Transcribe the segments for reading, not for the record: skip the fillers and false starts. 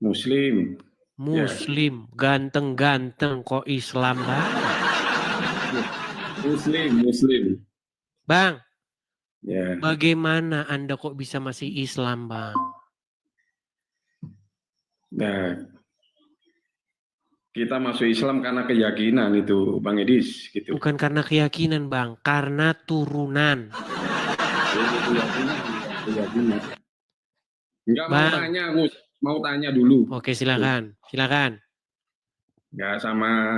Muslim. Ya. Muslim, ganteng-ganteng kok Islam banget. Muslim. Bang, Ya. bagaimana Anda kok bisa masih Islam, Bang? Nah, kita masuk Islam karena keyakinan itu, Bang Edis. Gitu. Bukan karena keyakinan, Bang. Karena turunan. Keyakinan. Enggak mau Bang. tanya, Gus. Mau tanya dulu. Oke, silakan. Silakan. Enggak sama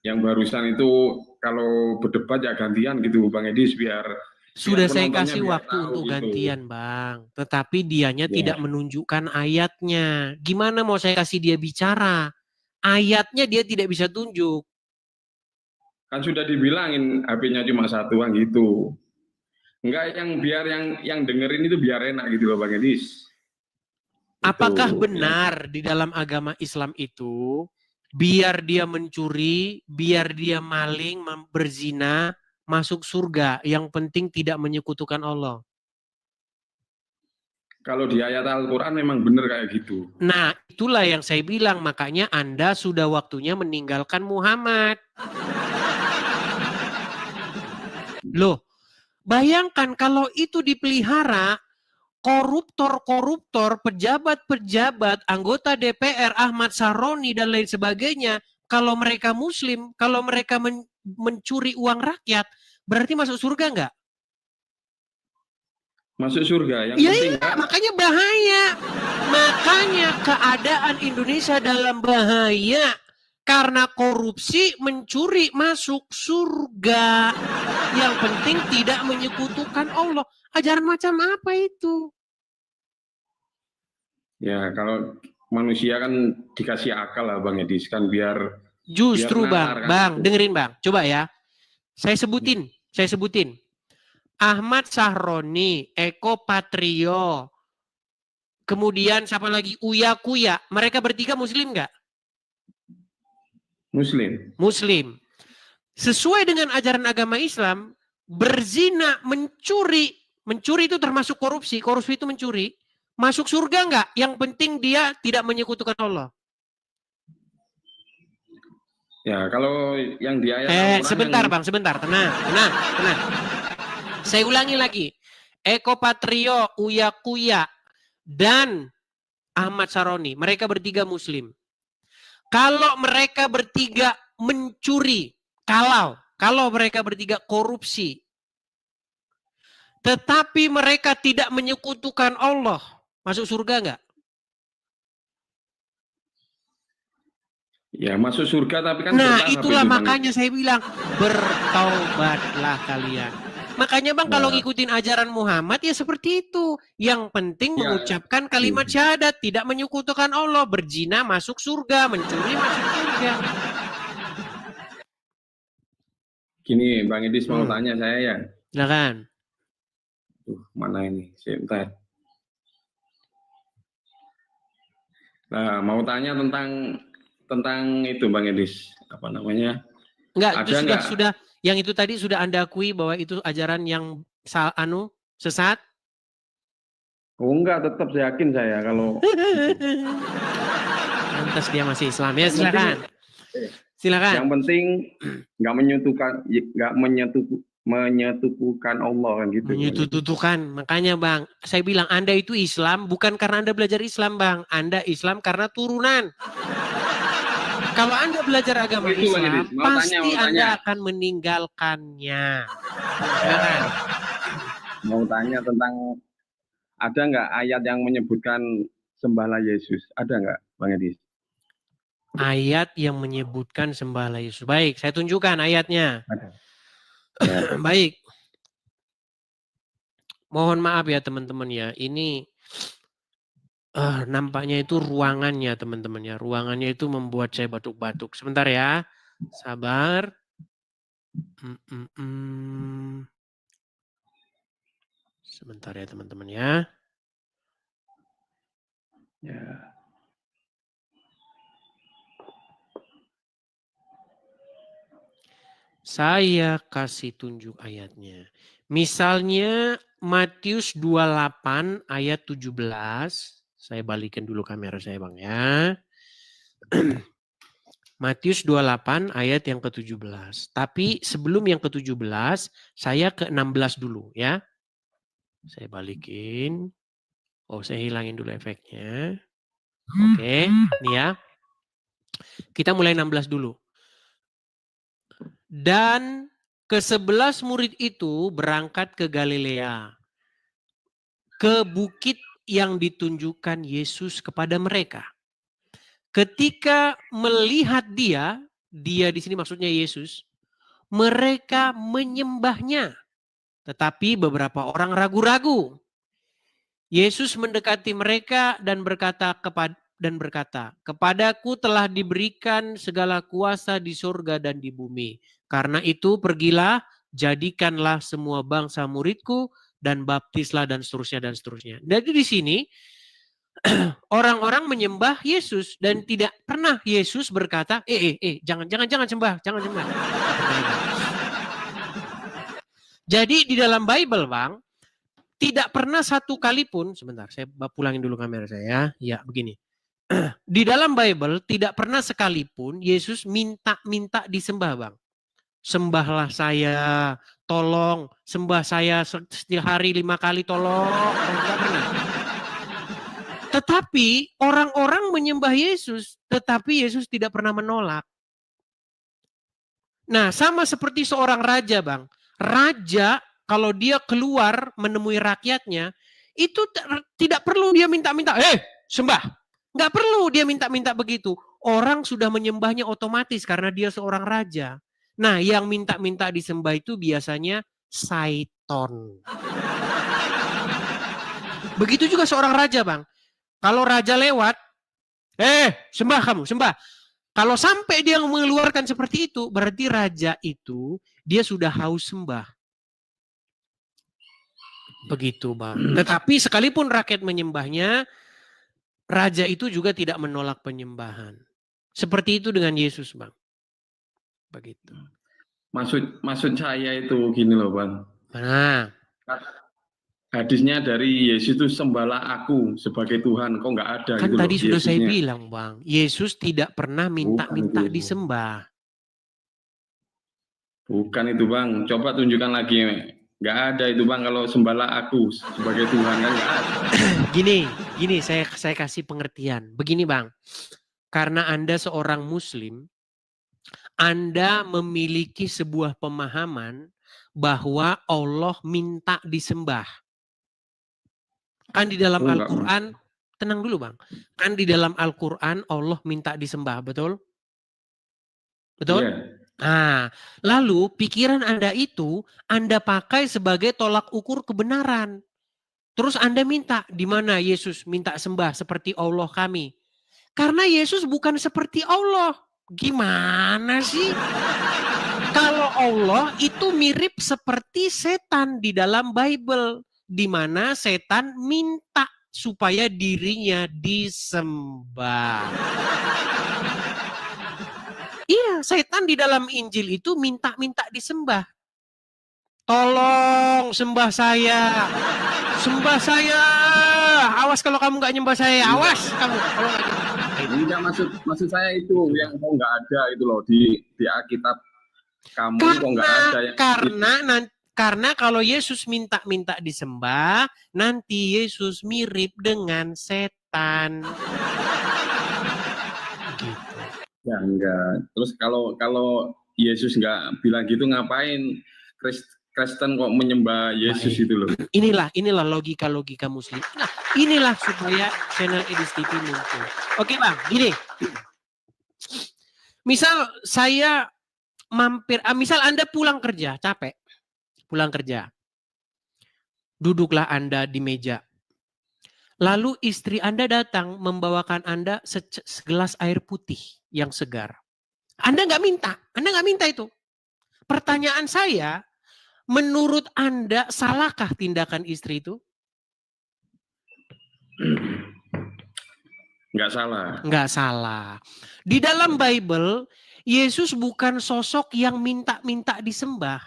yang barusan itu, kalau berdebat ya gantian gitu, Bang Edis, biar sudah saya kasih waktu tahu, untuk gitu. gantian, Bang. Tetapi dianya tidak menunjukkan ayatnya. Gimana mau saya kasih dia bicara? Ayatnya dia tidak bisa tunjuk. Kan sudah dibilangin HP-nya cuma satu, Bang, gitu. Enggak, biar yang dengerin itu biar enak gitu loh, Bang Edis. Apakah benar di dalam agama Islam itu, biar dia mencuri, biar dia maling, berzina, masuk surga, yang penting tidak menyekutukan Allah? Kalau di ayat Al-Quran memang benar kayak gitu. Nah, itulah yang saya bilang, makanya Anda sudah waktunya meninggalkan Muhammad. Loh, bayangkan kalau itu dipelihara, koruptor-koruptor, pejabat-pejabat, anggota DPR, Ahmad Saroni, dan lain sebagainya, kalau mereka Muslim, kalau mereka mencuri uang rakyat, berarti masuk surga nggak? Masuk surga. Yang penting makanya bahaya. Makanya keadaan Indonesia dalam bahaya. Karena korupsi, mencuri, masuk surga. Yang penting tidak menyekutukan Allah. Ajaran macam apa itu? Ya, kalau manusia kan dikasih akal lah, Bang Edis, kan biar... Justru Bang, dengerin Bang, coba ya. Saya sebutin. Ahmad Sahroni, Eko Patrio, kemudian siapa lagi? Uya Kuya. Mereka bertiga Muslim nggak? Muslim. Sesuai dengan ajaran agama Islam, berzina, mencuri itu termasuk korupsi. Korupsi itu mencuri. Masuk surga nggak? Yang penting dia tidak menyekutukan Allah. Ya, kalau yang di ayat sebentar Bang, sebentar. Tenang. Saya ulangi lagi. Eko Patrio, Uya Kuya, dan Ahmad Saroni. Mereka bertiga Muslim. Kalau mereka bertiga mencuri, kalau mereka bertiga korupsi, tetapi mereka tidak menyekutukan Allah, masuk surga nggak? Ya, masuk surga, tapi kan... Nah, itulah makanya saya bilang, bertaubatlah kalian. Makanya Bang, kalau ngikutin ajaran Muhammad ya seperti itu. Yang penting mengucapkan kalimat syahadat, tidak menyekutukan Allah, berzina masuk surga, mencuri masuk surga. Gini, Bang Edis mau tanya saya ya. Silakan. Mana ini? Sebentar. Nah, mau tanya tentang itu, Bang Edis. Apa namanya? Enggak, itu sudah yang itu tadi sudah Anda akui bahwa itu ajaran yang sesat? Oh, enggak, tetap yakin saya kalau lantas dia masih Islam ya, silakan. Silakan. Yang penting nggak menyetukan Allah kan gitu. Menyetukan. Makanya Bang, saya bilang Anda itu Islam bukan karena Anda belajar Islam, Bang. Anda Islam karena turunan. Kalau Anda belajar agama Islam, pasti Anda akan meninggalkannya. Mau tanya tentang, ada nggak ayat yang menyebutkan sembahlah Yesus? Ada nggak, Bang Edis? Ayat yang menyebutkan sembahlah Yesus. Baik, saya tunjukkan ayatnya. Ada. Baik. Mohon maaf ya teman-teman ya. Ini nampaknya itu ruangannya teman-teman ya. Ruangannya itu membuat saya batuk-batuk. Sebentar ya. Sabar. Sebentar ya teman-teman ya. Ya. Saya kasih tunjuk ayatnya. Misalnya Matius 28 ayat 17 Saya balikin dulu kamera saya Bang ya. Matius 28 ayat yang ke-17. Tapi sebelum yang ke-17, saya ke-16 dulu ya. Saya balikin. Oh, saya hilangin dulu efeknya. Oke, nih ya. Kita mulai 16 dulu. Dan ke-11 murid itu berangkat ke Galilea, ke bukit yang ditunjukkan Yesus kepada mereka. Ketika melihat dia di sini maksudnya Yesus, mereka menyembahnya. Tetapi beberapa orang ragu-ragu. Yesus mendekati mereka dan berkata, kepadaku telah diberikan segala kuasa di surga dan di bumi. Karena itu pergilah, jadikanlah semua bangsa muridku dan baptislah dan seterusnya dan seterusnya. Jadi di sini orang-orang menyembah Yesus dan tidak pernah Yesus berkata, jangan sembah. Jadi di dalam Bible, Bang, tidak pernah satu kali pun, sebentar, saya pulangin dulu kamera saya. Ya, begini. Di dalam Bible tidak pernah sekalipun Yesus minta disembah, Bang. Sembahlah saya, tolong, sembah saya setiap hari 5 kali, tolong. Tidak pernah. Tetapi orang-orang menyembah Yesus, tetapi Yesus tidak pernah menolak. Nah, sama seperti seorang raja, Bang. Raja kalau dia keluar menemui rakyatnya, itu tidak perlu dia minta-minta, sembah. Nggak perlu dia minta-minta begitu. Orang sudah menyembahnya otomatis karena dia seorang raja. Nah, yang minta-minta disembah itu biasanya Saiton. Begitu juga seorang raja, Bang. Kalau raja lewat, sembah kamu, sembah. Kalau sampai dia mengeluarkan seperti itu, berarti raja itu dia sudah haus sembah. Begitu, Bang. Tetapi sekalipun rakyat menyembahnya, raja itu juga tidak menolak penyembahan. Seperti itu dengan Yesus, Bang. Begitu. Maksud saya itu gini loh, Bang. Nah, hadisnya dari Yesus itu sembahlah aku sebagai Tuhan, kok nggak ada kan gitu tadi loh, sudah Yesusnya. saya bilang, Bang, Yesus tidak pernah minta-minta disembah. Bukan itu, Bang. Coba tunjukkan lagi. Nggak ada itu, Bang, kalau sembahlah aku sebagai Tuhan, kan nggak ada. Gini, saya kasih pengertian. Begini, Bang. Karena Anda seorang Muslim, Anda memiliki sebuah pemahaman bahwa Allah minta disembah. Kan di dalam Al-Quran, tenang dulu, Bang. Kan di dalam Al-Quran Allah minta disembah, betul? Betul? Yeah. Nah, lalu pikiran Anda itu Anda pakai sebagai tolak ukur kebenaran. Terus Anda minta, di mana Yesus minta sembah seperti Allah kami? Karena Yesus bukan seperti Allah. Gimana sih? Kalau Allah itu mirip seperti setan di dalam Bible. Di mana setan minta supaya dirinya disembah. Iya, setan di dalam Injil itu minta-minta disembah. Tolong sembah saya. Sembah saya. Awas kalau kamu nggak nyembah saya. Awas kamu kalau nggak nyembah. Enggak, maksud saya itu yang kok nggak ada itu loh di Alkitab kamu kok nggak ada yang karena kalau Yesus minta-minta disembah, nanti Yesus mirip dengan setan. Gitu. Ya enggak. Terus kalau Yesus nggak bilang gitu, ngapain Kristen kok menyembah Yesus itu loh? Inilah logika Muslim. Nah, inilah supaya channel Edis TV muncul. Oke, Bang, gini. Misal saya misal Anda pulang kerja, capek. Pulang kerja. Duduklah Anda di meja. Lalu istri Anda datang membawakan Anda segelas air putih yang segar. Anda nggak minta itu. Pertanyaan saya, menurut Anda salahkah tindakan istri itu? Nggak salah. Di dalam Bible, Yesus bukan sosok yang minta-minta disembah.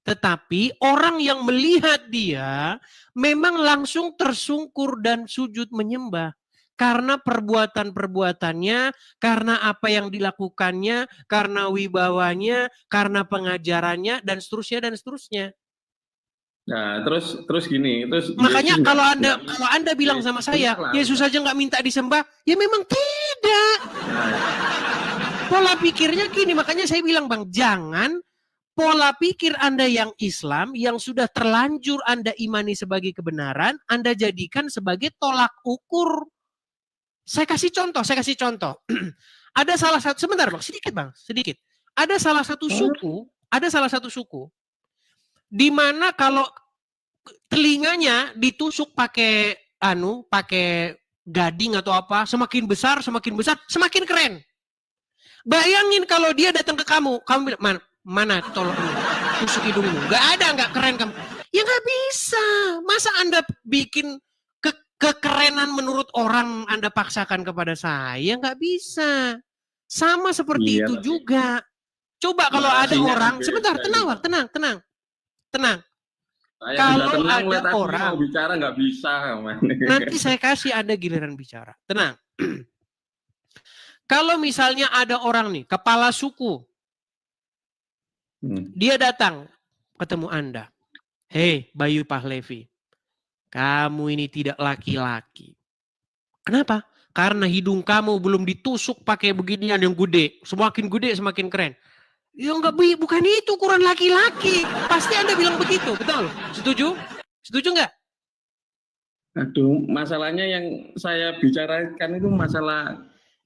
Tetapi orang yang melihat dia memang langsung tersungkur dan sujud menyembah. karena perbuatan-perbuatannya, karena apa yang dilakukannya, karena wibawanya, karena pengajarannya, dan seterusnya, dan seterusnya. Nah, terus gini, terus Makanya Yesus kalau nggak Anda bilang sama saya, salah. Yesus aja nggak minta disembah, ya memang tidak. Pola pikirnya gini, makanya saya bilang Bang, jangan pola pikir Anda yang Islam, yang sudah terlanjur Anda imani sebagai kebenaran, Anda jadikan sebagai tolak ukur. Saya kasih contoh. Ada salah satu, sebentar Bang, sedikit. Ada salah satu suku, di mana kalau telinganya ditusuk pakai gading atau apa, semakin besar, semakin keren. Bayangin kalau dia datang ke kamu bilang, mana tolong tusuk hidungmu. Nggak keren kamu. Ya nggak bisa. Masa Anda bikin kekerenan menurut orang Anda paksakan kepada saya? Nggak bisa. Sama seperti itu juga. Coba kalau ada orang, sebentar, tenang. Kalau ada orang, mau bicara nggak bisa. Nanti saya kasih Anda giliran bicara. Tenang. Kalau misalnya ada orang nih, kepala suku, dia datang ketemu Anda. Hei, Bayu Pahlevi, kamu ini tidak laki-laki. Kenapa? Karena hidung kamu belum ditusuk pakai beginian yang gede. Semakin gede, semakin keren. Ya enggak, bukan itu ukuran laki-laki. Pasti Anda bilang begitu, betul? Setuju? Setuju enggak? Aduh, masalahnya yang saya bicarakan itu masalah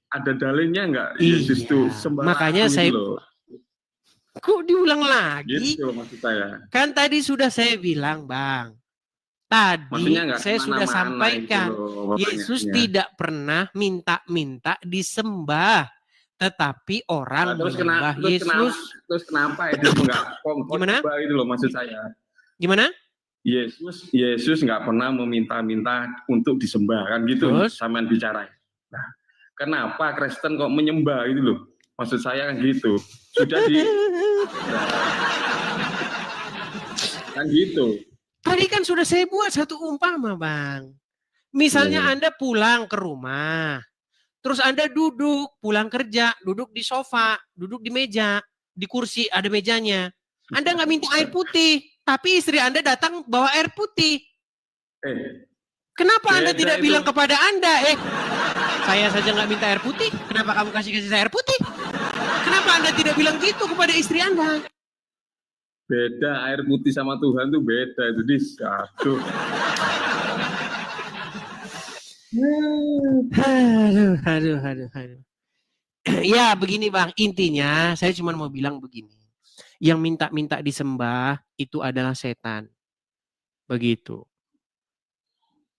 ada dalilnya enggak? Yesus itu makanya saya loh. Kok diulang lagi? Gitu maksud saya. Kan tadi sudah saya bilang, Bang. Tadi saya sudah sampaikan, Yesus tidak pernah minta-minta disembah. Tetapi orang menyembah Yesus. Terus kenapa itu enggak Gimana? Itu loh maksud saya. Gimana? Yesus nggak pernah meminta-minta untuk disembah kan gitu. Sampean bicara. Nah, kenapa Kristen kok menyembah itu loh? Maksud saya kan gitu. Sudah kan gitu. Tadi kan sudah saya buat satu umpama, Bang. Misalnya Anda pulang ke rumah. Terus Anda duduk, pulang kerja, duduk di sofa, duduk di meja, di kursi ada mejanya. Anda nggak minta air putih, tapi istri Anda datang bawa air putih. Kenapa Anda tidak bilang kepada Anda, saya saja nggak minta air putih, kenapa kamu kasih saya air putih? Kenapa Anda tidak bilang gitu kepada istri Anda? Beda, air putih sama Tuhan tuh beda, itu aduh. Aduh. Ya begini Bang, intinya saya cuma mau bilang begini. Yang minta-minta disembah itu adalah setan. Begitu.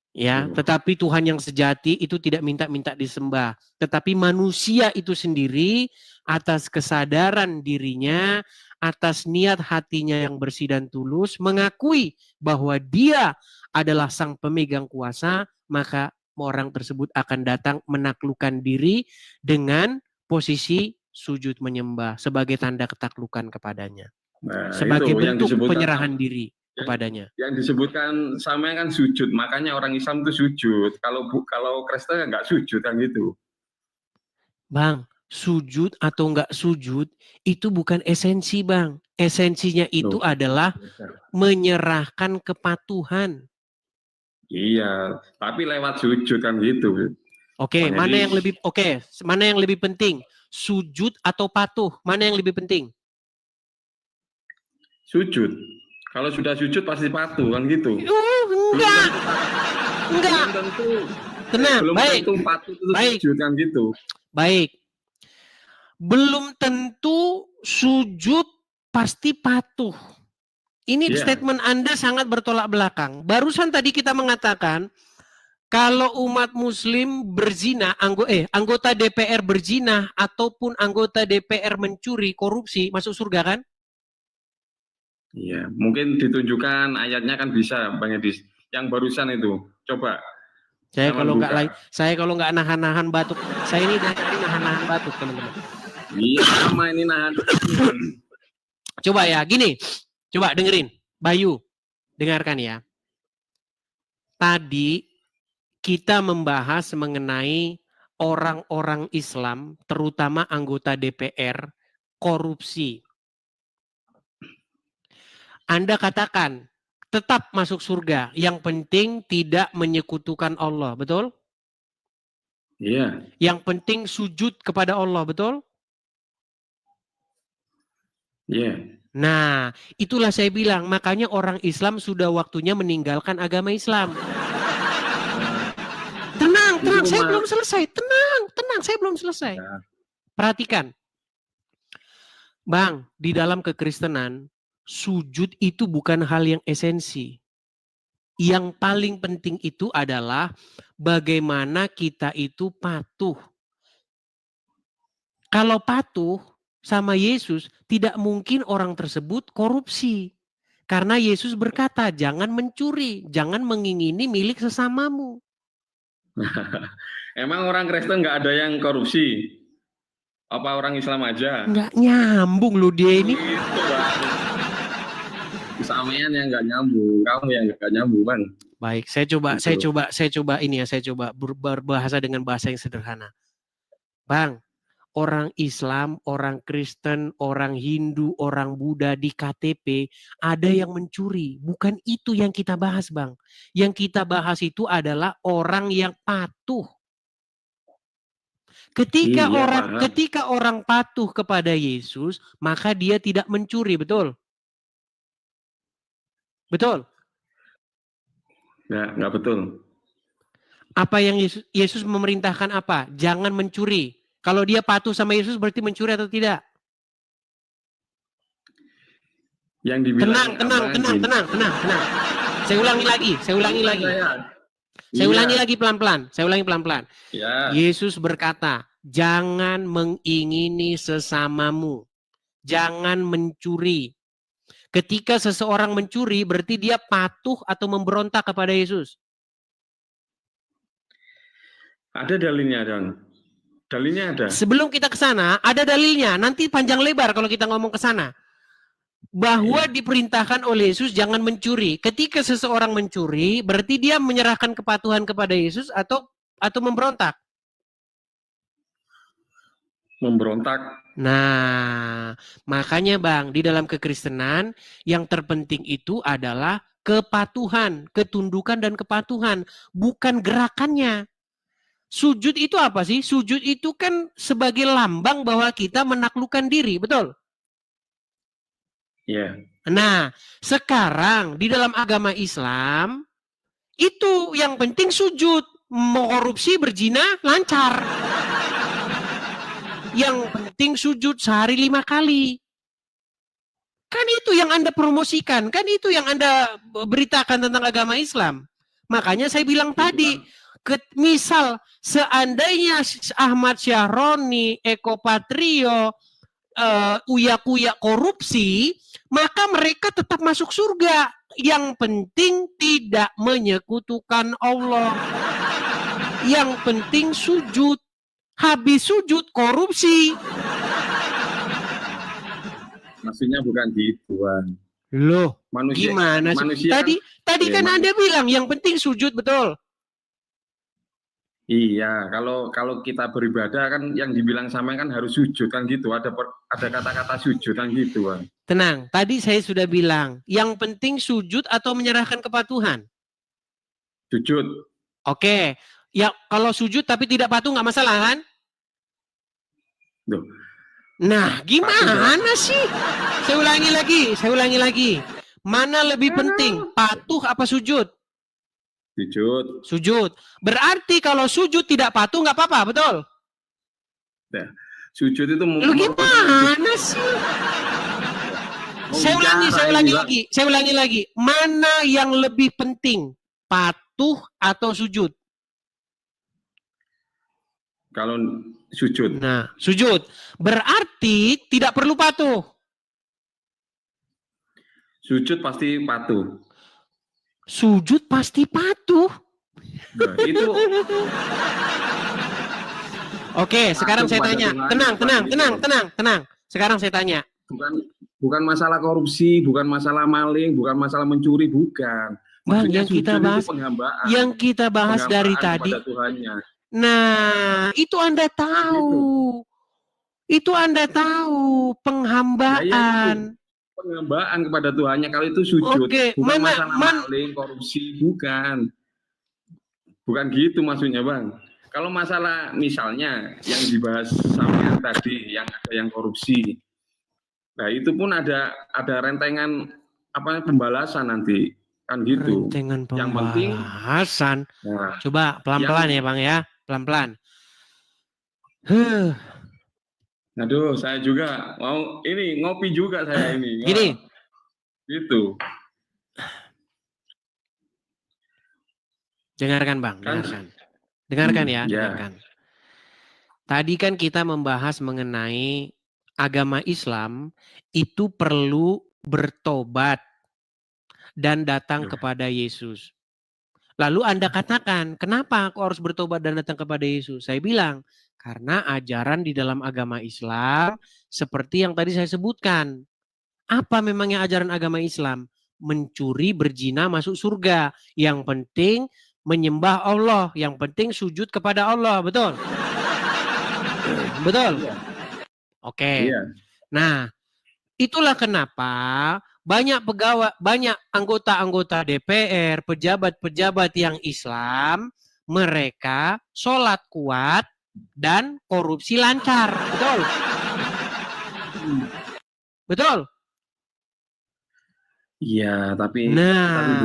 Ya, tetapi Tuhan yang sejati itu tidak minta-minta disembah. Tetapi manusia itu sendiri atas kesadaran dirinya, atas niat hatinya yang bersih dan tulus, mengakui bahwa dia adalah sang pemegang kuasa, maka orang tersebut akan datang menaklukkan diri dengan posisi sujud menyembah sebagai tanda ketaklukan kepadanya. Nah, sebagai bentuk penyerahan diri kepadanya. Yang disebutkan sama kan sujud, makanya orang Islam itu sujud. Kalau Kristen nggak sujud kan gitu. Bang, sujud atau nggak sujud itu bukan esensi, Bang. Esensinya itu adalah menyerahkan kepatuhan. Iya, tapi lewat sujud kan gitu. Oke, mana yang lebih penting? Sujud atau patuh? Mana yang lebih penting? Sujud. Kalau sudah sujud pasti patuh kan gitu. Enggak. Tenang, baik. Patuh itu sujud kan gitu. Baik. Belum tentu sujud pasti patuh. Ini statement Anda sangat bertolak belakang. Barusan tadi kita mengatakan kalau umat muslim berzina, anggota DPR berzina ataupun anggota DPR mencuri, korupsi, masuk surga kan? Iya, mungkin ditunjukkan ayatnya kan bisa, Bang Edis. Yang barusan itu, coba. Saya kalau nggak nahan-nahan batuk, saya ini dari nahan-nahan batuk, teman-teman. Iya, sama ini nahan. Coba ya, gini. Coba dengerin, Bayu, dengarkan ya. Tadi kita membahas mengenai orang-orang Islam, terutama anggota DPR, korupsi. Anda katakan, tetap masuk surga. Yang penting tidak menyekutukan Allah, betul? Iya. Yang penting sujud kepada Allah, betul? Iya. Nah, itulah saya bilang, makanya orang Islam sudah waktunya meninggalkan agama Islam. Tenang, saya belum selesai. Tenang, saya belum selesai. Ya. Perhatikan. Bang, di dalam kekristenan, sujud itu bukan hal yang esensi. Yang paling penting itu adalah bagaimana kita itu patuh. Kalau patuh sama Yesus, tidak mungkin orang tersebut korupsi. Karena Yesus berkata, jangan mencuri, jangan mengingini milik sesamamu. Emang orang Kristen nggak ada yang korupsi? Apa orang Islam aja? Nggak nyambung loh dia ini. Gitu, Bang. Sampean yang nggak nyambung, kamu yang nggak nyambung, Bang. Baik, saya coba berbahasa dengan bahasa yang sederhana. Bang, orang Islam, orang Kristen, orang Hindu, orang Buddha di KTP ada yang mencuri. Bukan itu yang kita bahas, Bang. Yang kita bahas itu adalah orang yang patuh. Ketika orang patuh kepada Yesus, maka dia tidak mencuri, betul? Betul? Nggak betul. Apa yang Yesus memerintahkan apa? Jangan mencuri. Kalau dia patuh sama Yesus berarti mencuri atau tidak? Yang dibilang tenang. Saya ulangi lagi. Saya ulangi lagi pelan-pelan. Ya. Yesus berkata, jangan mengingini sesamamu. Jangan mencuri. Ketika seseorang mencuri, berarti dia patuh atau memberontak kepada Yesus. Ada dalilnya, Dong. Dalilnya ada. Sebelum kita ke sana, ada dalilnya. Nanti panjang lebar kalau kita ngomong ke sana. Bahwa diperintahkan oleh Yesus jangan mencuri. Ketika seseorang mencuri, berarti dia menyerahkan kepatuhan kepada Yesus atau memberontak. Memberontak. Nah, makanya Bang, di dalam kekristenan yang terpenting itu adalah kepatuhan, ketundukan dan kepatuhan, bukan gerakannya. Sujud itu apa sih? Sujud itu kan sebagai lambang bahwa kita menaklukkan diri, betul? Iya. Nah, sekarang di dalam agama Islam, itu yang penting sujud. Mau korupsi, berzina, lancar. Yang penting sujud sehari 5 kali. Kan itu yang Anda promosikan, kan itu yang Anda beritakan tentang agama Islam. Makanya saya bilang tadi, misal seandainya Ahmad Syahroni, Eko Patrio, Uya-Kuya korupsi, maka mereka tetap masuk surga. Yang penting tidak menyekutukan Allah. Yang penting sujud. Habis sujud korupsi. Maksudnya bukan gitu, Bang. Loh, gimana sih? Tadi kan Anda bilang yang penting sujud, betul? Iya, kalau kita beribadah kan yang dibilang sama kan harus sujud kan gitu. Ada kata-kata sujud kan gitu, Bang. Tenang, tadi saya sudah bilang, yang penting sujud atau menyerahkan kepatuhan? Sujud. Oke. Ya, kalau sujud tapi tidak patuh nggak masalah kan? Duh. Nah, gimana sih? Saya ulangi lagi. Mana lebih penting, patuh apa sujud? Sujud. Berarti kalau sujud tidak patuh nggak apa-apa, betul? Nah, sujud itu lu gimana sih? Saya ulangi lagi. Mana yang lebih penting, patuh atau sujud? Kalau sujud. Nah, sujud. Berarti tidak perlu patuh. Sujud pasti patuh. Sujud pasti patuh. Nah, itu. Oke, sekarang saya tanya. Tenang. Sekarang saya tanya. Bukan masalah korupsi, bukan masalah maling, bukan masalah mencuri, bukan. Bang, Maksudnya yang kita bahas dari tadi. Nah, itu Anda tahu. Itu Anda tahu penghambaan. Penghambaan kepada Tuhannya kalau itu sujud. Oke, bukan masalah maling, korupsi, bukan. Bukan gitu maksudnya, Bang. Kalau masalah misalnya yang dibahas sampean tadi, yang ada yang korupsi. Nah, itu pun ada rentengan pembalasan nanti. Kan gitu. Rentengan pembalasan. Yang penting, coba pelan-pelan ya, Bang ya. Pelan-pelan. Aduh, saya juga mau ini ngopi juga saya ini. Gini. Gitu. Dengarkan, Bang, dengarkan ya, dengarkan. Tadi kan kita membahas mengenai agama Islam itu perlu bertobat dan datang kepada Yesus. Lalu Anda katakan, kenapa aku harus bertobat dan datang kepada Yesus? Saya bilang, karena ajaran di dalam agama Islam seperti yang tadi saya sebutkan. Apa memangnya ajaran agama Islam? Mencuri, berzina, masuk surga. Yang penting menyembah Allah. Yang penting sujud kepada Allah. Betul? Betul? Oke. Nah, itulah kenapa banyak anggota-anggota DPR, pejabat-pejabat yang Islam, mereka sholat kuat dan korupsi lancar. Betul? Betul? Iya, tapi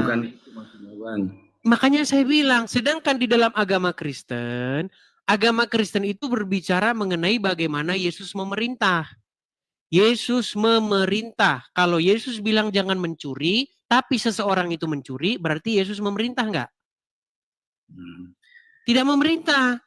bukan itu maksudnya, Bang. Makanya saya bilang, sedangkan di dalam agama Kristen itu berbicara mengenai bagaimana Yesus memerintah. Yesus memerintah. Kalau Yesus bilang jangan mencuri, tapi seseorang itu mencuri, berarti Yesus memerintah enggak? Tidak memerintah.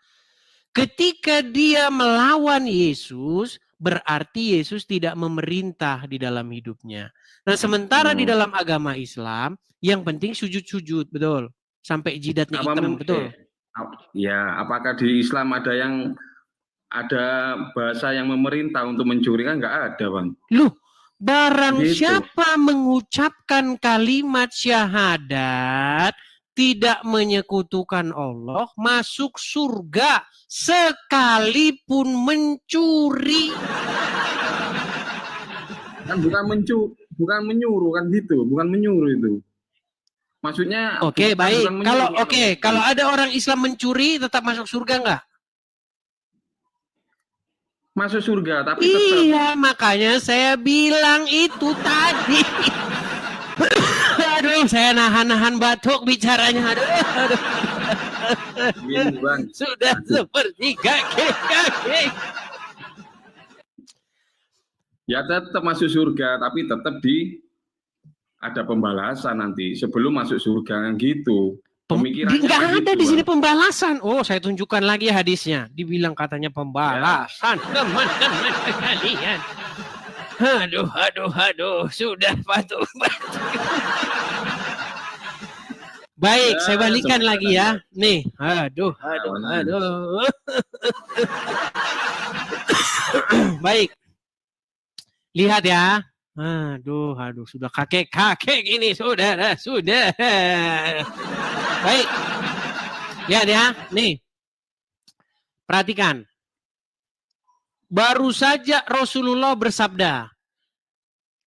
Ketika dia melawan Yesus, berarti Yesus tidak memerintah di dalam hidupnya. Nah, sementara di dalam agama Islam, yang penting sujud-sujud, betul. Sampai jidatnya hitam, betul. Ya, apakah di Islam ada bahasa yang memerintah untuk mencuri? Kan nggak ada, Bang. Loh, barang siapa mengucapkan kalimat syahadat, tidak menyekutukan Allah, masuk surga sekalipun mencuri. Kan bukan menyuruh kan gitu, bukan menyuruh itu. Maksudnya baik. Kalau ada orang Islam mencuri tetap masuk surga enggak? Masuk surga, tapi iya, makanya saya bilang itu tadi. Aduh, saya nahan-nahan batuk bicaranya. Aduh. Sudah seperti kaki. Ya tetap masuk surga, tapi tetap ada pembalasan nanti sebelum masuk surga kan gitu. Pemikirannya nggak ada gitu, di sini pembalasan. Oh, saya tunjukkan lagi hadisnya. Dibilang katanya pembalasan. Teman-teman sekalian. Aduh, sudah batuk. Baik, saya balikan lagi ya. Nih, aduh. Baik. Lihat ya. Aduh, sudah kakek ini, sudah. Baik. Lihat ya, nih. Perhatikan. Baru saja Rasulullah bersabda,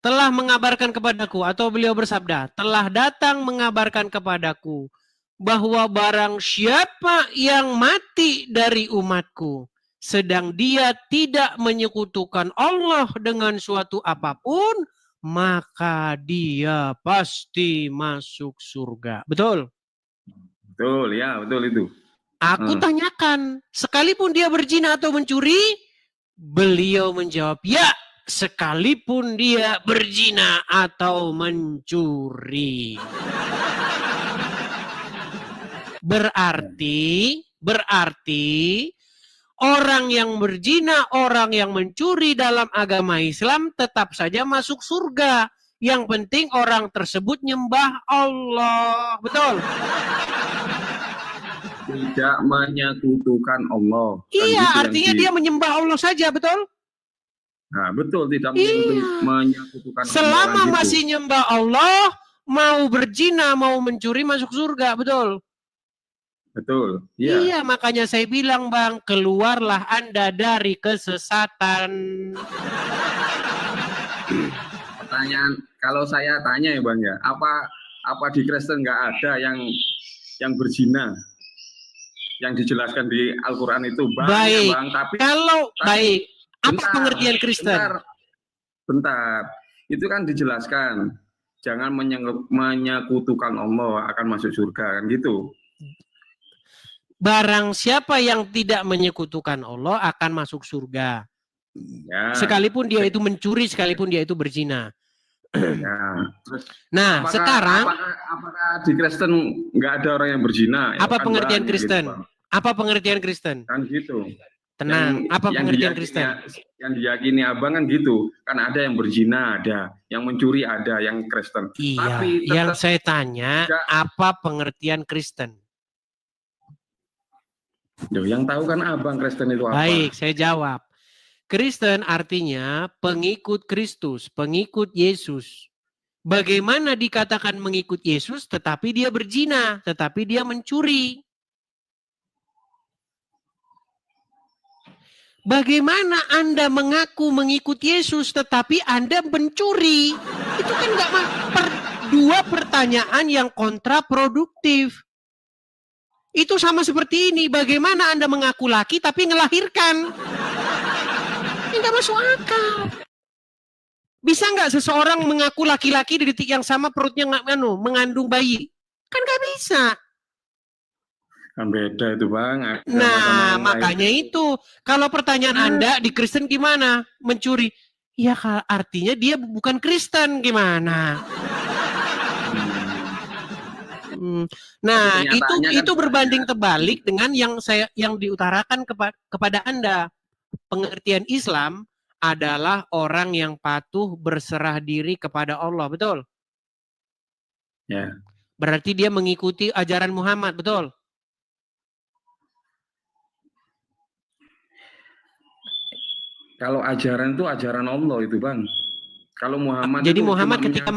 telah mengabarkan kepadaku, atau beliau bersabda, telah datang mengabarkan kepadaku bahwa barang siapa yang mati dari umatku, sedang dia tidak menyekutukan Allah dengan suatu apapun, maka dia pasti masuk surga. Betul? Betul, ya, betul itu. Aku tanyakan, sekalipun dia berzina atau mencuri, beliau menjawab, ya, sekalipun dia berzina atau mencuri. Berarti orang yang berzina, orang yang mencuri dalam agama Islam tetap saja masuk surga. Yang penting orang tersebut nyembah Allah. Betul? Tidak menyekutukan Allah. Iya, artinya dia menyembah Allah saja, betul? Nah, betul, tidak menyekutukan Allah. Selama masih nyembah Allah, mau berzina, mau mencuri masuk surga, betul? Betul. Iya. Iya, makanya saya bilang Bang, keluarlah Anda dari kesesatan. Pertanyaan, kalau saya tanya ya Bang ya, apa di Kristen nggak ada yang berzina? Yang dijelaskan di Al-Quran itu banyak Baik. Bang, tapi baik, apa bentar, pengertian Kristen? Bentar, itu kan dijelaskan, jangan menyekutukan Allah akan masuk surga, kan gitu. Barang siapa yang tidak menyekutukan Allah akan masuk surga. Ya. Sekalipun dia itu mencuri, sekalipun dia itu berzina. Ya. Nah, sekarang apakah di Kristen nggak ada orang yang berzina? Apa kan pengertian Kristen? Gitu, apa pengertian Kristen? Kan gitu. Tenang, apa pengertian Kristen? Yang diyakini abang kan gitu, kan ada yang berzina, ada yang mencuri, ada yang Kristen. Iya, tapi yang saya tanya, apa pengertian Kristen? Duh, yang tahu kan abang Kristen itu apa? Baik, saya jawab. Kristen artinya pengikut Kristus, pengikut Yesus. Bagaimana dikatakan mengikut Yesus tetapi dia berzina, tetapi dia mencuri? Bagaimana Anda mengaku mengikut Yesus tetapi Anda mencuri? Itu kan dua pertanyaan yang kontraproduktif. Itu sama seperti ini, bagaimana Anda mengaku laki tapi ngelahirkan? Ini nggak masuk akal. Bisa nggak seseorang mengaku laki-laki di detik yang sama perutnya mengandung bayi? Kan nggak bisa. Kan beda itu Bang. Nah, makanya itu. Kalau pertanyaan Anda di Kristen gimana? Mencuri. Ya artinya dia bukan Kristen gimana? Nah, itu berbanding terbalik dengan yang diutarakan kepada Anda. Pengertian Islam adalah orang yang patuh berserah diri kepada Allah, betul? Ya. Berarti dia mengikuti ajaran Muhammad, betul? Kalau ajaran itu ajaran Allah itu Bang. Kalau Muhammad jadi Muhammad ketika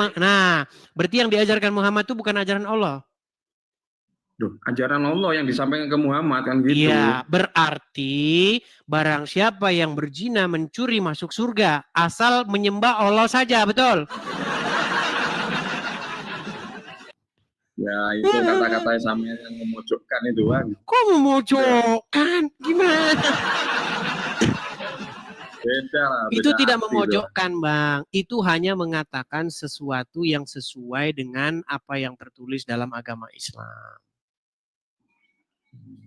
berarti yang diajarkan Muhammad itu bukan ajaran Allah. Duh, ajaran Allah yang disampaikan ke Muhammad kan gitu. Iya, berarti barang siapa yang berzina mencuri masuk surga asal menyembah Allah saja, betul? Ya, itu kata-kata sama yang memojokkan itu Bang. Kok memojokkan? Gimana? Beda. Itu tidak memojokkan Bang. Itu hanya mengatakan sesuatu yang sesuai dengan apa yang tertulis dalam agama Islam.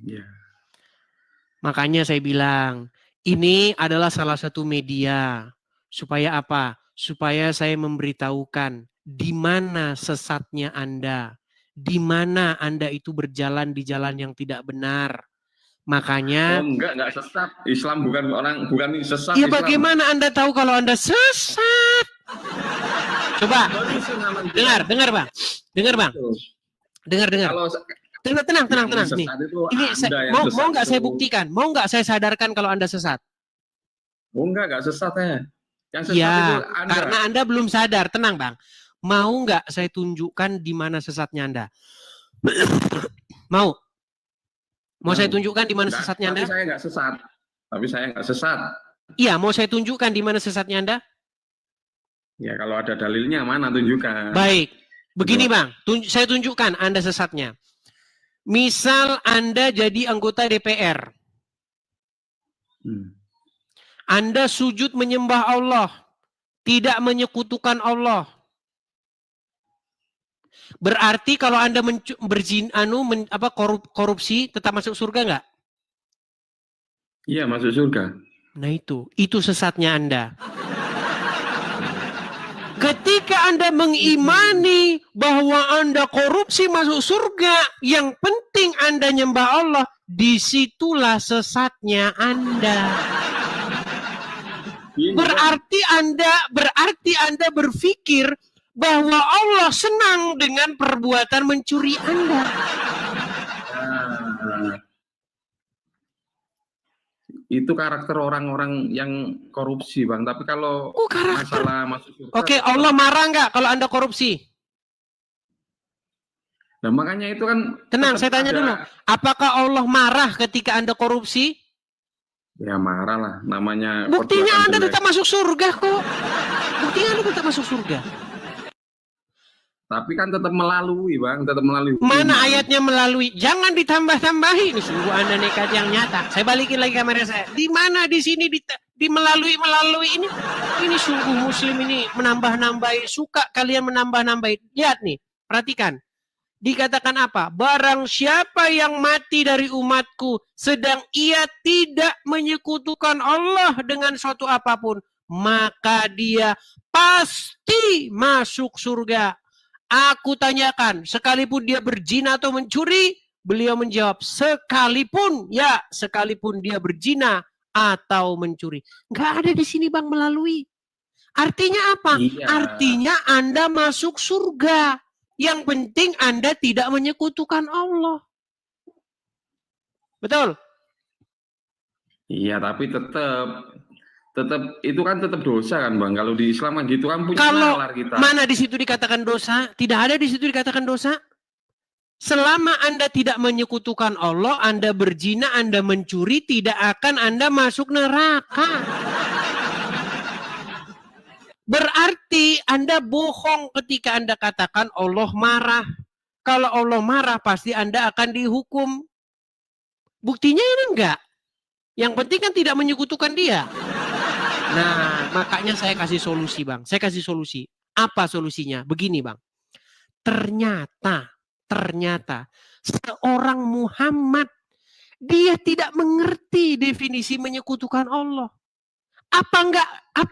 Ya. Makanya saya bilang, ini adalah salah satu media. Supaya apa? Supaya saya memberitahukan di mana sesatnya Anda. Di mana Anda itu berjalan di jalan yang tidak benar. Makanya enggak sesat. Islam bukan sesat. Ya Islam. Bagaimana Anda tahu kalau Anda sesat? Coba dengar Bang. Dengar. Tenang nih. Ini mau nggak saya buktikan? Mau nggak saya sadarkan kalau Anda sesat? Oh nggak sesat ya. Yang sesat ya, itu Anda. Karena Anda belum sadar. Tenang Bang. Mau nggak saya tunjukkan di mana sesatnya Anda? Mau saya tunjukkan di mana sesatnya Anda? Tapi saya nggak sesat. Iya, mau saya tunjukkan di mana sesatnya Anda? Ya kalau ada dalilnya mana tunjukkan. Baik. Begini Bang, saya tunjukkan Anda sesatnya. Misal Anda jadi anggota DPR. Anda sujud menyembah Allah, tidak menyekutukan Allah. Berarti kalau Anda korupsi tetap masuk surga nggak? Iya, masuk surga. Nah itu sesatnya Anda. Ketika Anda mengimani bahwa Anda korupsi masuk surga, yang penting Anda nyembah Allah, disitulah sesatnya Anda. Berarti Anda berpikir bahwa Allah senang dengan perbuatan mencuri Anda. Itu karakter orang-orang yang korupsi Bang. Tapi kalau masalah masuk surga. Oke, Allah marah nggak kalau Anda korupsi? Nah, makanya itu kan Tenang, tetap saya tanya ada- dulu. Apakah Allah marah ketika Anda korupsi? Ya marah lah, namanya Buktinya perbuatan Anda jelek. tetap masuk surga kok. Buktinya Anda tetap masuk surga. Tapi kan tetap melalui, Bang, tetap melalui hukuman. Mana ayatnya melalui? Jangan ditambah-tambahi. Ini sungguh Anda nekat yang nyata. Saya balikin lagi kamera saya. Di mana di sini di melalui ini? Ini sungguh Muslim ini menambah-nambahi. Suka kalian menambah-nambahi. Lihat nih, perhatikan. Dikatakan apa? Barang siapa yang mati dari umatku sedang ia tidak menyekutukan Allah dengan suatu apapun, maka dia pasti masuk surga. Aku tanyakan, sekalipun dia berzina atau mencuri, beliau menjawab, sekalipun dia berzina atau mencuri. Nggak ada di sini Bang melalui. Artinya apa? Iya. Artinya Anda masuk surga. Yang penting Anda tidak menyekutukan Allah. Betul? Iya, tapi tetap itu kan tetap dosa kan, Bang. Kalau di Islam kan gitu kan punya Kalau nalar kita. mana di situ dikatakan dosa? Tidak ada di situ dikatakan dosa. Selama Anda tidak menyekutukan Allah, Anda berzina, Anda mencuri, tidak akan Anda masuk neraka. Berarti Anda bohong ketika Anda katakan Allah marah. Kalau Allah marah, pasti Anda akan dihukum. Buktinya ini enggak. Yang penting kan tidak menyekutukan dia. Nah, makanya saya kasih solusi, Bang. Saya kasih solusi. Apa solusinya? Begini, Bang. Ternyata seorang Muhammad dia tidak mengerti definisi menyekutukan Allah. Apa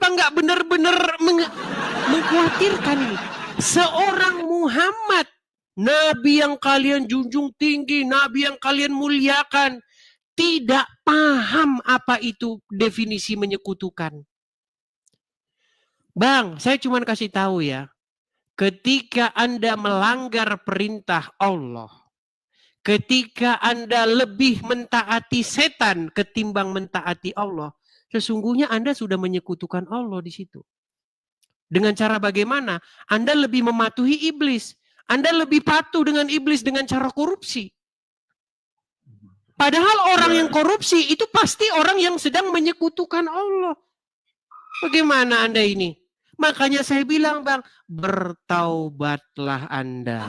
enggak benar-benar mengkhawatirkan ini? Seorang Muhammad, Nabi yang kalian junjung tinggi, Nabi yang kalian muliakan, tidak paham apa itu definisi menyekutukan. Bang, saya cuma kasih tahu ya. Ketika Anda melanggar perintah Allah, ketika Anda lebih mentaati setan ketimbang mentaati Allah, sesungguhnya Anda sudah menyekutukan Allah di situ. Dengan cara bagaimana? Anda lebih mematuhi iblis. Anda lebih patuh dengan iblis dengan cara korupsi. Padahal orang yang korupsi itu pasti orang yang sedang menyekutukan Allah. Bagaimana Anda ini? Makanya saya bilang, Bang, bertaubatlah Anda.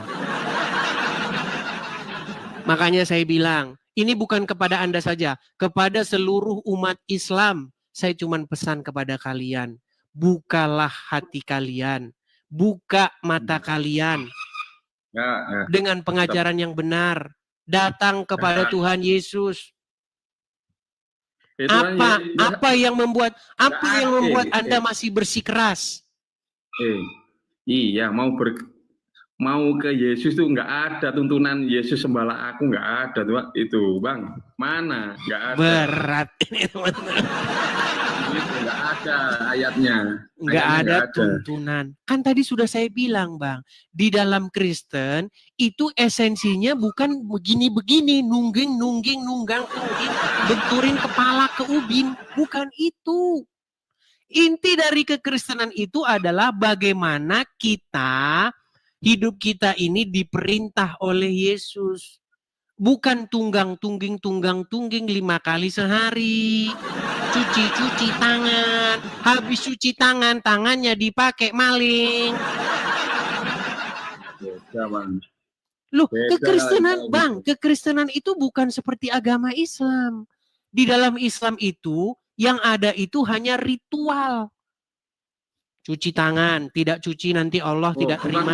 Makanya saya bilang, ini bukan kepada Anda saja, kepada seluruh umat Islam. Saya cuma pesan kepada kalian, bukalah hati kalian, buka mata kalian dengan pengajaran yang benar. Datang kepada Tuhan Yesus. Apa yang membuat Anda masih bersikeras? Iya, mau ke Yesus tuh nggak ada tuntunan Yesus sembahlah aku, nggak ada tuh itu, Bang. Mana? Nggak ada. Berat ini teman-teman. Nggak ada ayatnya. Nggak ada tuntunan. Kan tadi sudah saya bilang, Bang, di dalam Kristen itu esensinya bukan begini-begini, nunggang, benturin kepala ke ubin. Bukan itu. Inti dari kekristenan itu adalah bagaimana hidup kita ini diperintah oleh Yesus. Bukan tunggang-tungging 5 kali sehari. Cuci tangan. Habis cuci tangan, tangannya dipakai maling. Loh, kekristenan, Bang, kekristenan itu bukan seperti agama Islam. Di dalam Islam itu, yang ada itu hanya ritual. Cuci tangan, tidak cuci nanti Allah tidak terima.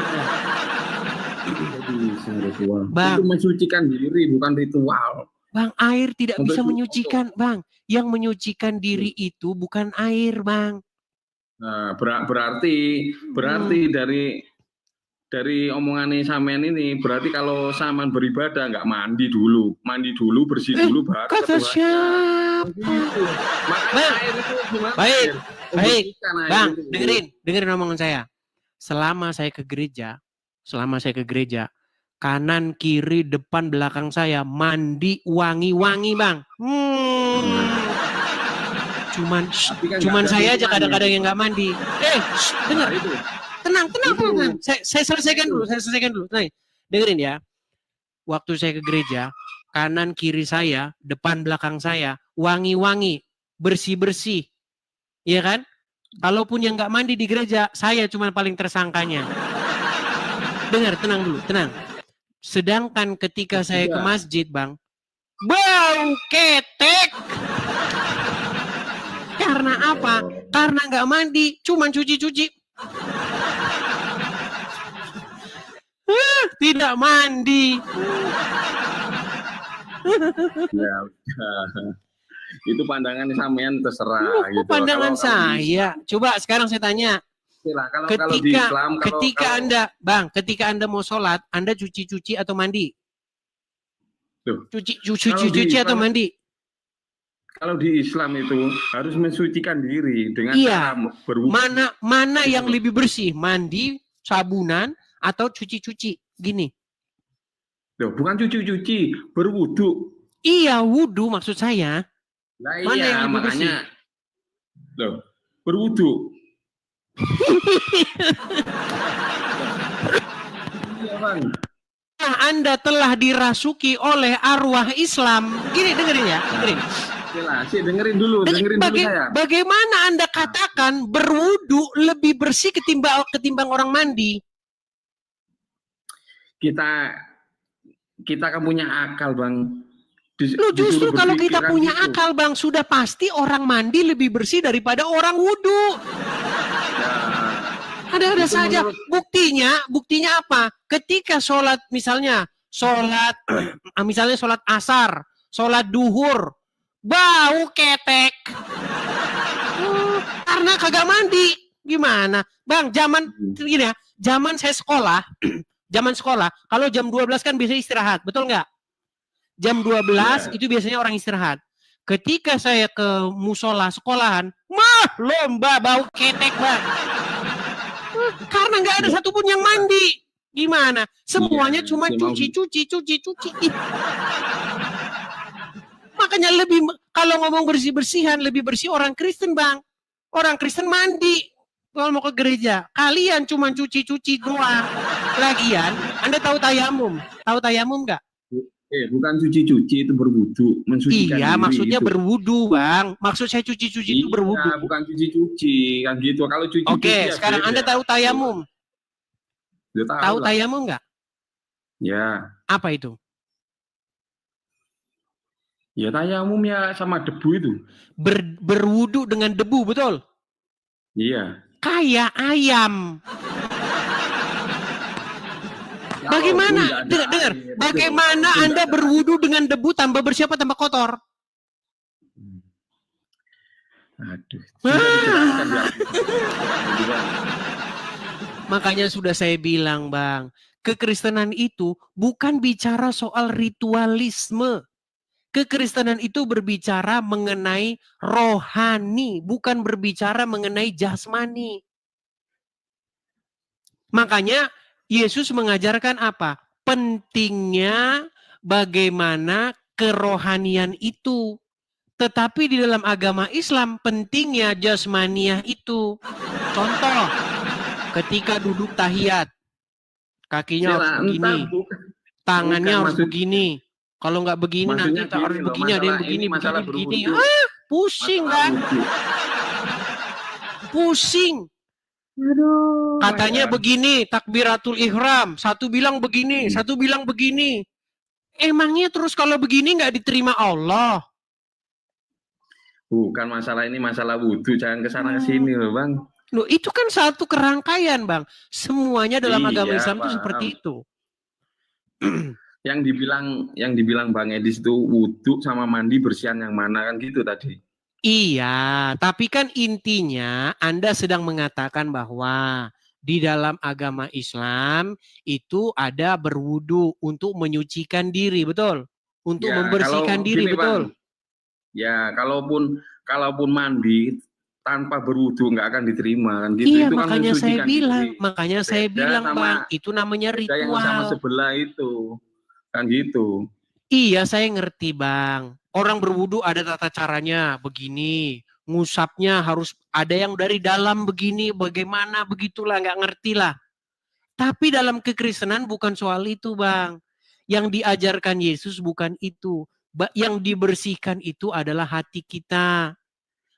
Bang, itu mensucikan diri, bukan ritual. Bang, air tidak bisa menyucikan, Bang. Yang menyucikan diri itu bukan air, Bang. Nah, berarti dari omongannya sampean ini, berarti kalau sampean beribadah nggak mandi dulu, bersih dulu baru. Kata siapa? Bang, baik, Bang, dengerin omongan saya. Selama saya ke gereja, kanan, kiri, depan, belakang saya mandi wangi-wangi, Bang. Cuman saya aja kadang-kadang yang nggak mandi. Dengar. Tenang. Saya selesaikan dulu. Nah, dengerin ya. waktu saya ke gereja, kanan kiri saya, depan belakang saya, wangi-wangi, bersih-bersih. Iya kan? Kalaupun yang nggak mandi di gereja, saya cuma paling tersangkanya. Dengar, tenang dulu, tenang. Sedangkan ketika saya ke masjid, Bang, bau ketek. Karena apa? Karena nggak mandi, cuma cuci-cuci. Tidak mandi. Ya, itu pandangan sampean terserah gitu. Pandangan saya. Coba sekarang saya tanya. Kalau di Islam, ketika Anda mau sholat, Anda cuci-cuci atau mandi? Cuci atau mandi? Kalau di Islam itu harus mensucikan diri dengan cara berwudu. Mana yang lebih bersih? Mandi, sabunan, atau cuci-cuci? Gini. Loh, bukan cuci-cuci, berwudu. Iya, wudu maksud saya. Nah, mana yang lebih bersih? Loh, berwudu. Iya, Bang. Nah, Anda telah dirasuki oleh arwah Islam. Gini, dengerin ya, dengerin. Dengerin dulu saya. Bagaimana Anda katakan berwudu lebih bersih ketimbang orang mandi? Kita kan punya akal, Bang. Justru kalau kita punya akal, Bang, sudah pasti orang mandi lebih bersih daripada orang wudu. Ada saja. Buktinya apa? Ketika sholat, misalnya sholat asar, sholat duhur, bau ketek. Karena kagak mandi. Gimana? Bang, gini ya, zaman saya sekolah, kalau jam 12 kan biasanya istirahat, betul nggak? Jam 12 itu biasanya orang istirahat. Ketika saya ke musola sekolahan, lomba bau ketek, Bang. Karena nggak ada satupun yang mandi. Gimana? Semuanya cuma cuci. Makanya kalau ngomong bersih-bersihan, lebih bersih orang Kristen, Bang. Orang Kristen mandi. Kalau mau ke gereja, kalian cuma cuci-cuci doang. Lagian, Anda tahu tayamum? Tahu tayamum nggak? Bukan cuci-cuci, itu berwudu, mensucikan diri. Maksudnya itu berwudu, Bang. Maksud saya cuci-cuci itu berwudu. Bukan cuci-cuci, kan gitu. Kalau cuci-cuci. Oke, sekarang Anda tahu tayamum? Tahu tayamum nggak? Ya. Apa itu? Ya tayamum ya sama debu itu. Berwudu dengan debu, betul? Iya. Kayak ayam. Bagaimana? Dengar. Bagaimana Anda berwudu dengan debu tambah bersih apa tambah kotor? Aduh. Makanya sudah saya bilang, Bang, kekristenan itu bukan bicara soal ritualisme. Kekristenan itu berbicara mengenai rohani, bukan berbicara mengenai jasmani. Makanya Yesus mengajarkan apa? Pentingnya bagaimana kerohanian itu. Tetapi di dalam agama Islam pentingnya jasmaniah itu. Contoh, ketika duduk tahiyat, kakinya harus begini, tangannya harus begini. Kalau nggak begini nanti harus begini, ada yang begini, begini. Pusing kan? Pusing. Aduh. Katanya begini, takbiratul ihram. Satu bilang begini, satu bilang begini. Emangnya terus kalau begini nggak diterima Allah? Bukan masalah ini, masalah wudhu. Jangan kesana kesini loh, Bang. Loh, itu kan satu kerangkaian, Bang. Semuanya dalam agama Islam itu seperti itu. Yang dibilang Bang Edis itu wudhu sama mandi bersihan yang mana kan gitu tadi. Iya, tapi kan intinya Anda sedang mengatakan bahwa di dalam agama Islam itu ada berwudu untuk menyucikan diri, betul? Untuk membersihkan diri, gini, betul? Bang, ya, kalaupun mandi tanpa berwudu nggak akan diterima kan gitu. Iya, itu makanya kan saya bilang, sama, Bang, itu namanya ritual. Yang sama sebelah itu. Kan gitu. Iya, saya ngerti, Bang. Orang berwudu ada tata caranya begini. Ngusapnya harus ada yang dari dalam begini, bagaimana begitulah, nggak ngerti lah. Tapi dalam kekristenan bukan soal itu, Bang. Yang diajarkan Yesus bukan itu. Yang dibersihkan itu adalah hati kita.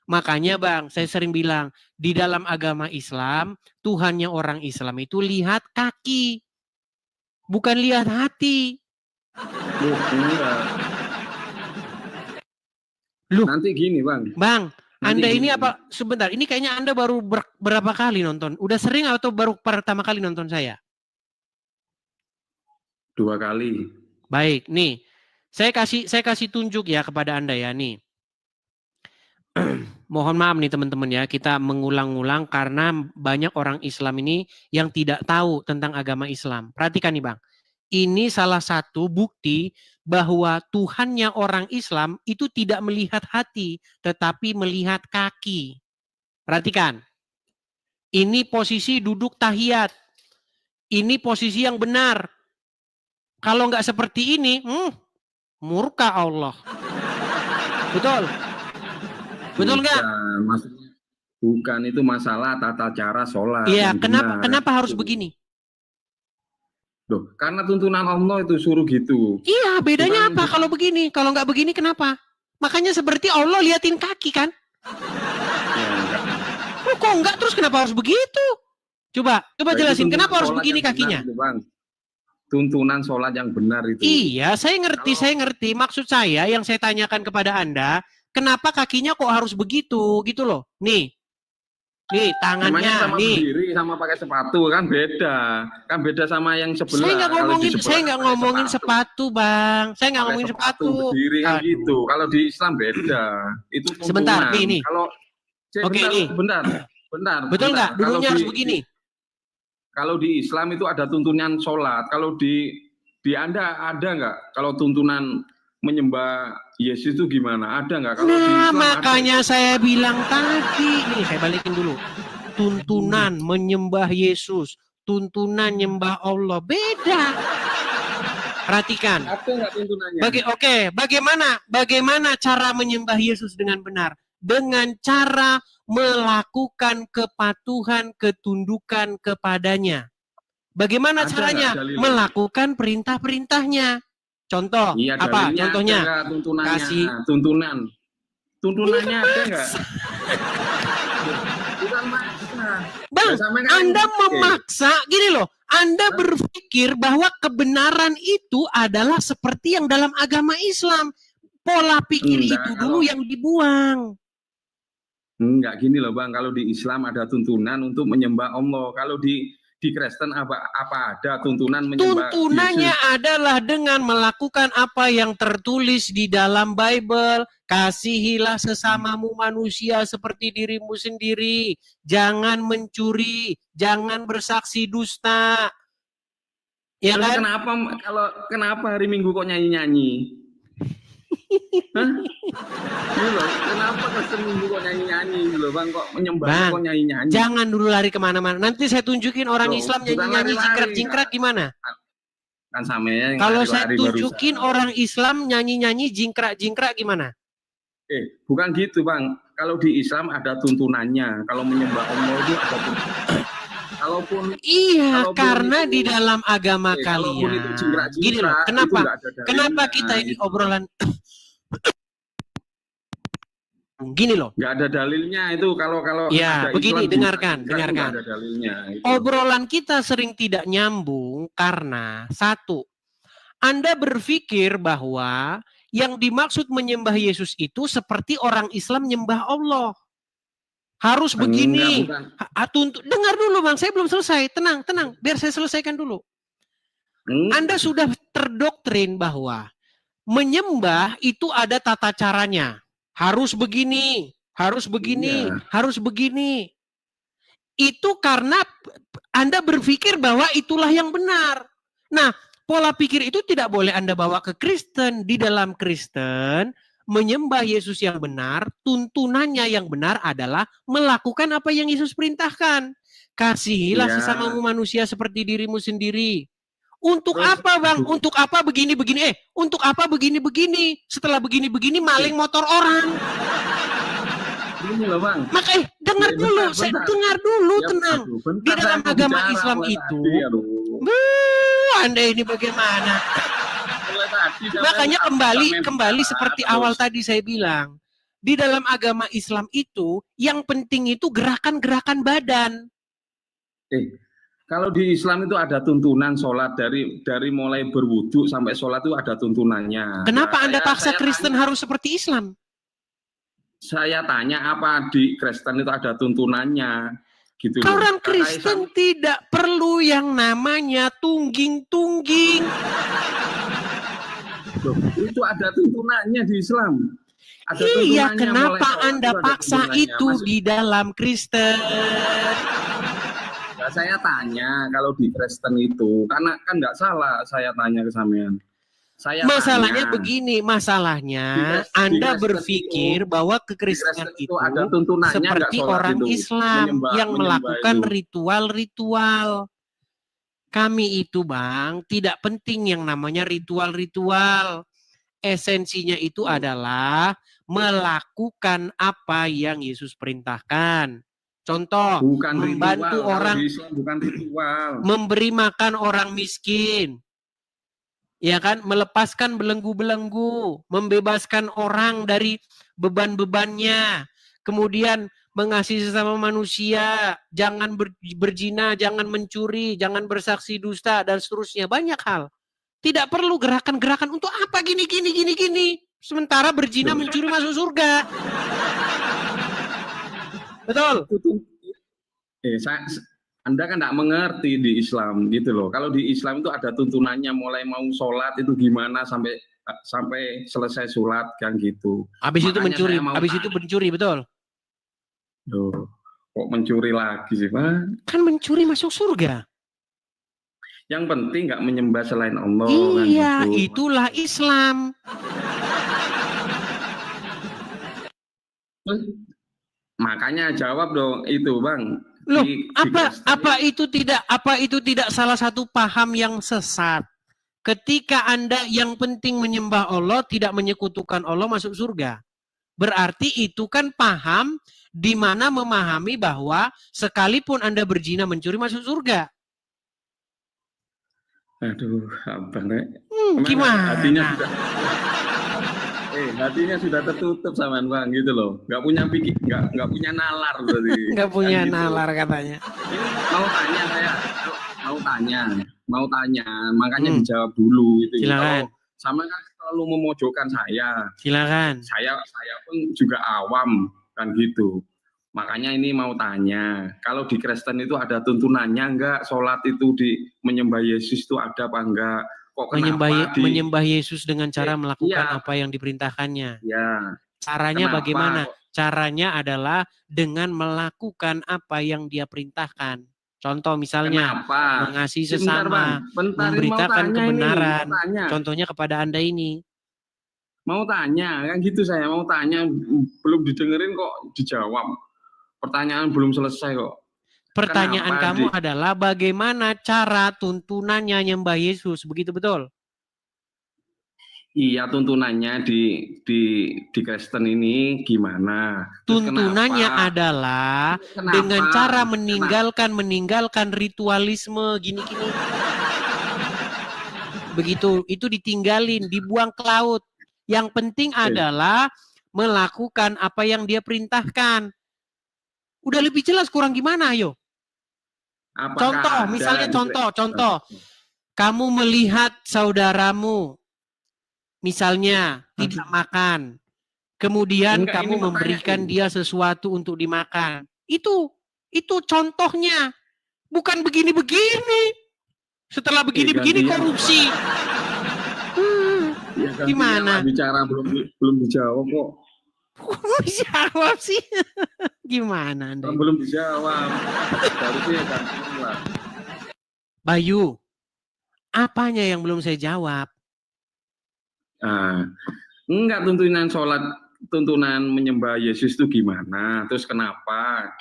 Makanya Bang, saya sering bilang, di dalam agama Islam, Tuhannya orang Islam itu lihat kaki. Bukan lihat hati. Loh, enggak. Loh. Nanti gini Bang. Bang, Anda Nanti ini gini. apa? Sebentar, ini kayaknya Anda baru berapa kali nonton? Udah sering atau baru pertama kali nonton saya? 2 kali. Baik, nih. Saya kasih tunjuk ya kepada Anda ya, nih. Mohon maaf nih teman-teman ya, kita mengulang-ulang karena banyak orang Islam ini yang tidak tahu tentang agama Islam. Perhatikan nih Bang, ini salah satu bukti bahwa Tuhannya orang Islam itu tidak melihat hati, tetapi melihat kaki. Perhatikan, ini posisi duduk tahiyat, ini posisi yang benar. Kalau nggak seperti ini, murka Allah. Betul? Betul nggak? Maksudnya bukan itu masalah tata cara sholat. Iya, kenapa harus begini? Loh, karena tuntunan Allah itu suruh gitu. Iya, bedanya bukan apa kalau begini? Kalau nggak begini kenapa? Makanya seperti Allah liatin kaki kan? Ya, oh, kok enggak terus kenapa harus begitu? Coba jelasin kenapa harus begini kakinya? Benar, Bang. Tuntunan sholat yang benar itu. Iya, saya ngerti. Maksud saya yang saya tanyakan kepada Anda, kenapa kakinya kok harus begitu gitu loh? Nih tangannya sama nih. Berdiri sama pakai sepatu kan beda sama yang sebelah. Saya nggak ngomongin sepatu Bang. Saya nggak ngomongin sepatu. Berdiri kan gitu. Kalau di Islam beda. Itu tuntunan. Sebentar nih. Kalau bentar. Betul nggak? Duduknya harus begini. Kalau di Islam itu ada tuntunan sholat. Kalau di Anda ada nggak? Kalau tuntunan menyembah Yesus itu gimana? Ada nggak? Kalau di Islam makanya ada. saya bilang tadi. Nih saya balikin dulu. Tuntunan menyembah Yesus, tuntunan nyembah Allah beda. Perhatikan. Ada nggak tuntunannya? Bagaimana cara menyembah Yesus dengan benar? Dengan cara melakukan kepatuhan, ketundukan kepadanya. Bagaimana caranya? Melakukan perintah-perintahnya. Contoh, iya, apa? Contohnya? Kasih tuntunannya ada nggak? Bukan maksa. Bang, Anda memaksa, gini loh. Anda berpikir bahwa kebenaran itu adalah seperti yang dalam agama Islam. Pola pikir itu dulu yang dibuang. Enggak gini loh Bang, kalau di Islam ada tuntunan untuk menyembah Allah. Kalau di Kristen apa ada tuntunan menyembah Tuntunannya Yesus? Adalah dengan melakukan apa yang tertulis di dalam Bible. Kasihilah sesamamu manusia seperti dirimu sendiri. Jangan mencuri, jangan bersaksi dusta. Ya kan? Kenapa hari Minggu kok nyanyi-nyanyi? Hah? Loh, kenapa Kristen Minggu kok nyanyi-nyanyi loh Bang, kok menyembah kok nyanyi-nyanyi? Jangan dulu lari kemana-mana. Nanti saya tunjukin orang Islam nyanyi-nyanyi jingkrak-jingkrak gimana? Kan samanya. Kalau saya tunjukin orang Islam nyanyi-nyanyi jingkrak-jingkrak gimana? Bukan gitu Bang. Kalau di Islam ada tuntunannya. Kalau menyembah Allah itu ada tuntunannya. Karena di dalam agama kalian. Gini loh, kenapa kita ini obrolan gini loh. Nggak ada dalilnya itu kalau ya, ada begini, Islam, dengarkan. Ada dalilnya, itu. Obrolan kita sering tidak nyambung karena satu, Anda berpikir bahwa yang dimaksud menyembah Yesus itu seperti orang Islam menyembah Allah. Harus begini. Dengar dulu Bang, saya belum selesai. Tenang, biar saya selesaikan dulu. Anda sudah terdoktrin bahwa menyembah itu ada tata caranya. Harus begini, harus begini, harus begini. Itu karena Anda berpikir bahwa itulah yang benar. Nah, pola pikir itu tidak boleh Anda bawa ke Kristen. Di dalam Kristen, menyembah Yesus yang benar, tuntunannya yang benar adalah melakukan apa yang Yesus perintahkan. Kasihilah sesamamu manusia seperti dirimu sendiri. Untuk apa Bang? Untuk apa begini-begini? Untuk apa begini-begini? Setelah begini-begini maling motor orang. Ini loh Bang. Maka dengar dulu, dengar dulu, tenang. Di dalam agama Islam itu, Anda ini bagaimana? Makanya kembali seperti awal tadi saya bilang, di dalam agama Islam itu yang penting itu gerakan-gerakan badan. Kalau di Islam itu ada tuntunan sholat dari mulai berwudu sampai sholat itu ada tuntunannya. Kenapa Anda paksa Kristen harus seperti Islam? Saya tanya apa di Kristen itu ada tuntunannya, gitu. Orang Kristen tidak perlu yang namanya tungging-tungging. Itu ada tuntunannya di Islam. Ada iya, kenapa Anda paksa itu di dalam Kristen? Nah, saya tanya kalau di Kristen itu, karena kan nggak salah saya tanya ke sampean. Masalahnya begini, Anda berpikir bahwa kekristenan itu ada seperti orang Islam yang melakukan ritual-ritual. Kami itu, Bang, tidak penting yang namanya ritual-ritual. Esensinya itu adalah melakukan apa yang Yesus perintahkan. Contoh, membantu orang, bukan ritual. Memberi makan orang miskin. Ya kan, melepaskan belenggu-belenggu, membebaskan orang dari beban-bebannya. Kemudian mengasihi sesama manusia, jangan berzina, jangan mencuri, jangan bersaksi dusta dan seterusnya, banyak hal. Tidak perlu gerakan-gerakan untuk apa gini. Sementara berzina mencuri masuk surga. Betul. Anda kan tidak mengerti di Islam gitu loh. Kalau di Islam itu ada tuntunannya mulai mau sholat itu gimana sampai selesai sholat kan gitu. Habis itu mencuri, betul. Loh, kok mencuri lagi sih, Pak? Kan mencuri masuk surga. Yang penting nggak menyembah selain Allah. Iya, kan gitu. Itulah Islam. Makanya jawab dong itu, Bang. Loh, apa itu tidak salah satu paham yang sesat? Ketika Anda yang penting menyembah Allah, tidak menyekutukan Allah masuk surga. Berarti itu kan paham di mana memahami bahwa sekalipun Anda berzina mencuri masuk surga. Aduh, Abang, gimana? Hatinya sudah tertutup sama Bang gitu loh. Nggak punya nalar berarti. Nggak punya nalar gitu. Katanya. Ini mau tanya, makanya dijawab dulu gitu. Silakan. Sama kan selalu memojokkan saya. Silakan. Saya pun juga awam kan gitu. Makanya ini mau tanya, kalau di Kristen itu ada tuntunannya enggak? Sholat itu menyembah Yesus itu ada apa enggak? Kok menyembah Yesus dengan cara melakukan apa yang diperintahkannya. Ya. Caranya bagaimana? Caranya adalah dengan melakukan apa yang dia perintahkan. Contoh misalnya mengasihi sesama, memberitakan kebenaran. Contohnya kepada Anda ini. Mau tanya, kan gitu saya mau tanya, belum didengerin kok dijawab. Pertanyaan belum selesai kok. Pertanyaan kamu adalah bagaimana cara tuntunannya nyembah Yesus, begitu betul? Iya, tuntunannya di Kristen ini gimana? Tuntunannya adalah dengan cara meninggalkan ritualisme gini-gini. Begitu, itu ditinggalin, dibuang ke laut. Yang penting adalah melakukan apa yang dia perintahkan. Udah lebih jelas kurang gimana, ayo? Contoh. Kamu melihat saudaramu, misalnya tidak makan. Kemudian kamu memberikan dia sesuatu untuk dimakan. Itu contohnya. Bukan begini-begini. Setelah begini-begini korupsi. Gimana? Bicara belum dijawab kok. Jawab sih. Gimana Anda? Belum dijawab. Bayu, apanya yang belum saya jawab? Enggak, tuntunan sholat, tuntunan menyembah Yesus itu gimana? Terus kenapa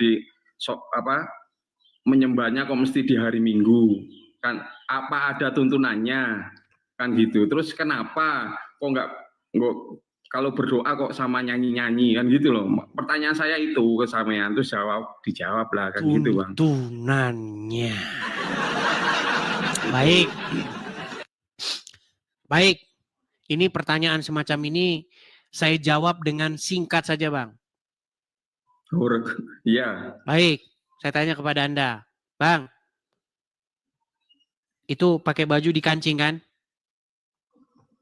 menyembahnya kok mesti di hari Minggu? Kan apa ada tuntunannya? Kan gitu. Terus kenapa kok enggak kalau berdoa kok sama nyanyi-nyanyi kan gitu loh. Pertanyaan saya itu ke sampean, terus dijawab lah kan gitu, Bang. Tuntunannya. Baik. Ini pertanyaan semacam ini saya jawab dengan singkat saja, Bang. Iya. Baik, saya tanya kepada Anda. Bang, itu pakai baju dikancing kan?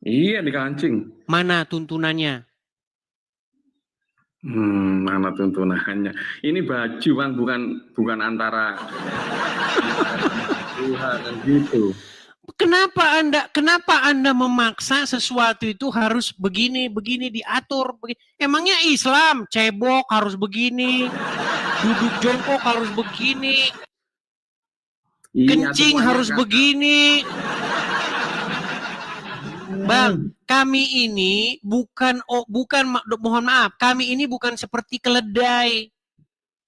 Iya, dikancing. Mana tuntunannya? Mana tuntunannya? Ini baju, Bang, bukan antara Tuhan dan gitu. Kenapa Anda memaksa sesuatu itu harus begini diatur? Emangnya Islam cebok harus begini, duduk jongkok harus begini, kencing harus begini. Bang, kami ini mohon maaf, kami ini bukan seperti keledai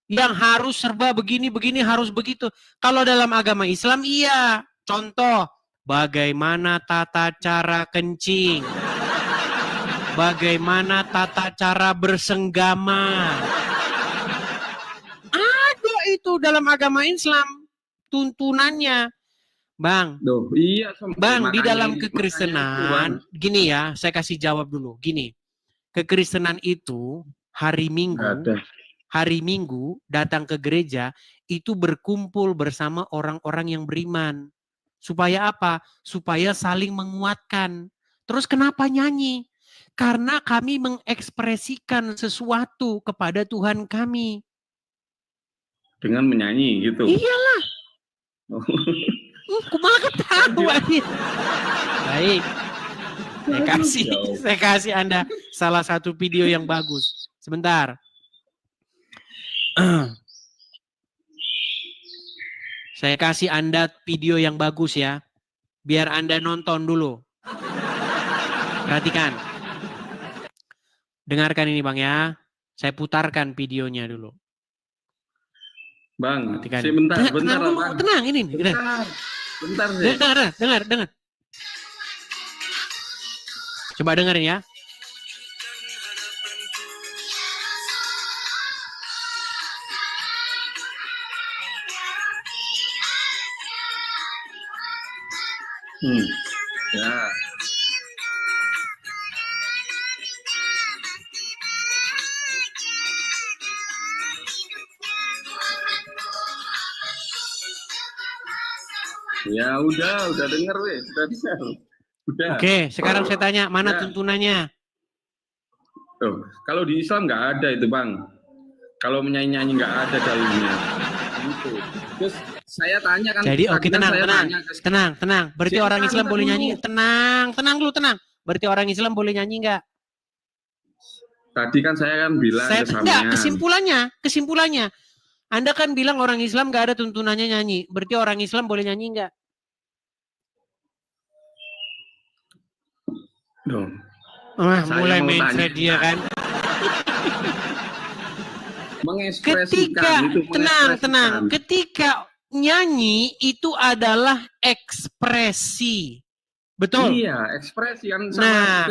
yang harus serba begini harus begitu. Kalau dalam agama Islam iya. Contoh, bagaimana tata cara kencing, bagaimana tata cara bersenggama. Ada itu dalam agama Islam tuntunannya. Bang, iya, Bang, di dalam kekristenan, gini ya, saya kasih jawab dulu. Gini, kekristenan itu hari Minggu datang ke gereja itu berkumpul bersama orang-orang yang beriman. Supaya apa? Supaya saling menguatkan. Terus kenapa nyanyi? Karena kami mengekspresikan sesuatu kepada Tuhan kami. Dengan menyanyi gitu? Iyalah. Kumaha ketawa nih. Baik. Saya kasih Anda salah satu video yang bagus. Sebentar. Saya kasih Anda video yang bagus ya. Biar Anda nonton dulu. Perhatikan. Dengarkan ini Bang ya. Saya putarkan videonya dulu. Bang, sebentar dulu, Bang. Tenang ini. Bentar. Dengar. Coba dengerin ya. Ya. Ya udah denger weh, sudah dengar. Udah. Oke, sekarang saya tanya, mana tuntunannya? Kalau di Islam nggak ada itu, Bang. Kalau menyanyi-nyanyi nggak ada dalilnya. Gitu. Terus saya tanya kan. Jadi oke, tenang. Berarti orang Islam boleh nyanyi? Tenang dulu. Berarti orang Islam boleh nyanyi nggak? Tadi kan saya kan bilang kesimpulannya. Anda kan bilang orang Islam nggak ada tuntunannya nyanyi. Berarti orang Islam boleh nyanyi nggak? Mulai mindset dia kan. Tenang. Ketika nyanyi itu adalah ekspresi. Betul? Iya, ekspresi kan sama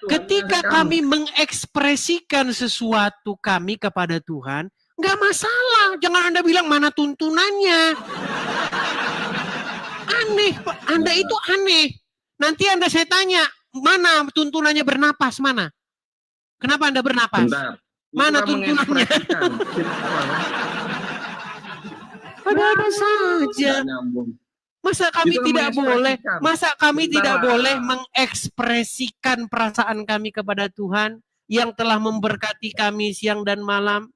ketika kami mengekspresikan sesuatu kami kepada Tuhan, nggak masalah. Jangan Anda bilang mana tuntunannya. Aneh, Anda itu aneh. Nanti saya tanya, mana tuntunannya bernapas, mana? Kenapa Anda bernapas? Bentar. Mana tuntunannya? Ada-ada saja. Masa kami tidak boleh mengekspresikan perasaan kami kepada Tuhan yang telah memberkati kami siang dan malam?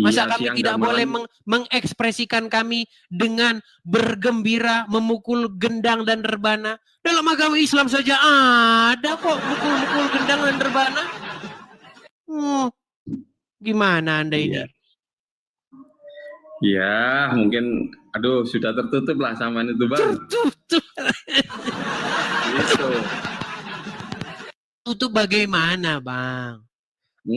Masa kami tidak boleh mengekspresikan kami dengan bergembira, memukul gendang dan rebana? Dalam agama Islam saja ada kok mukul-mukul gendang dan rebana. Gimana Anda ini? Ya, mungkin sudah tertutup lah sama itu, Bang. Tertutup. Gitu. Tutup bagaimana, Bang?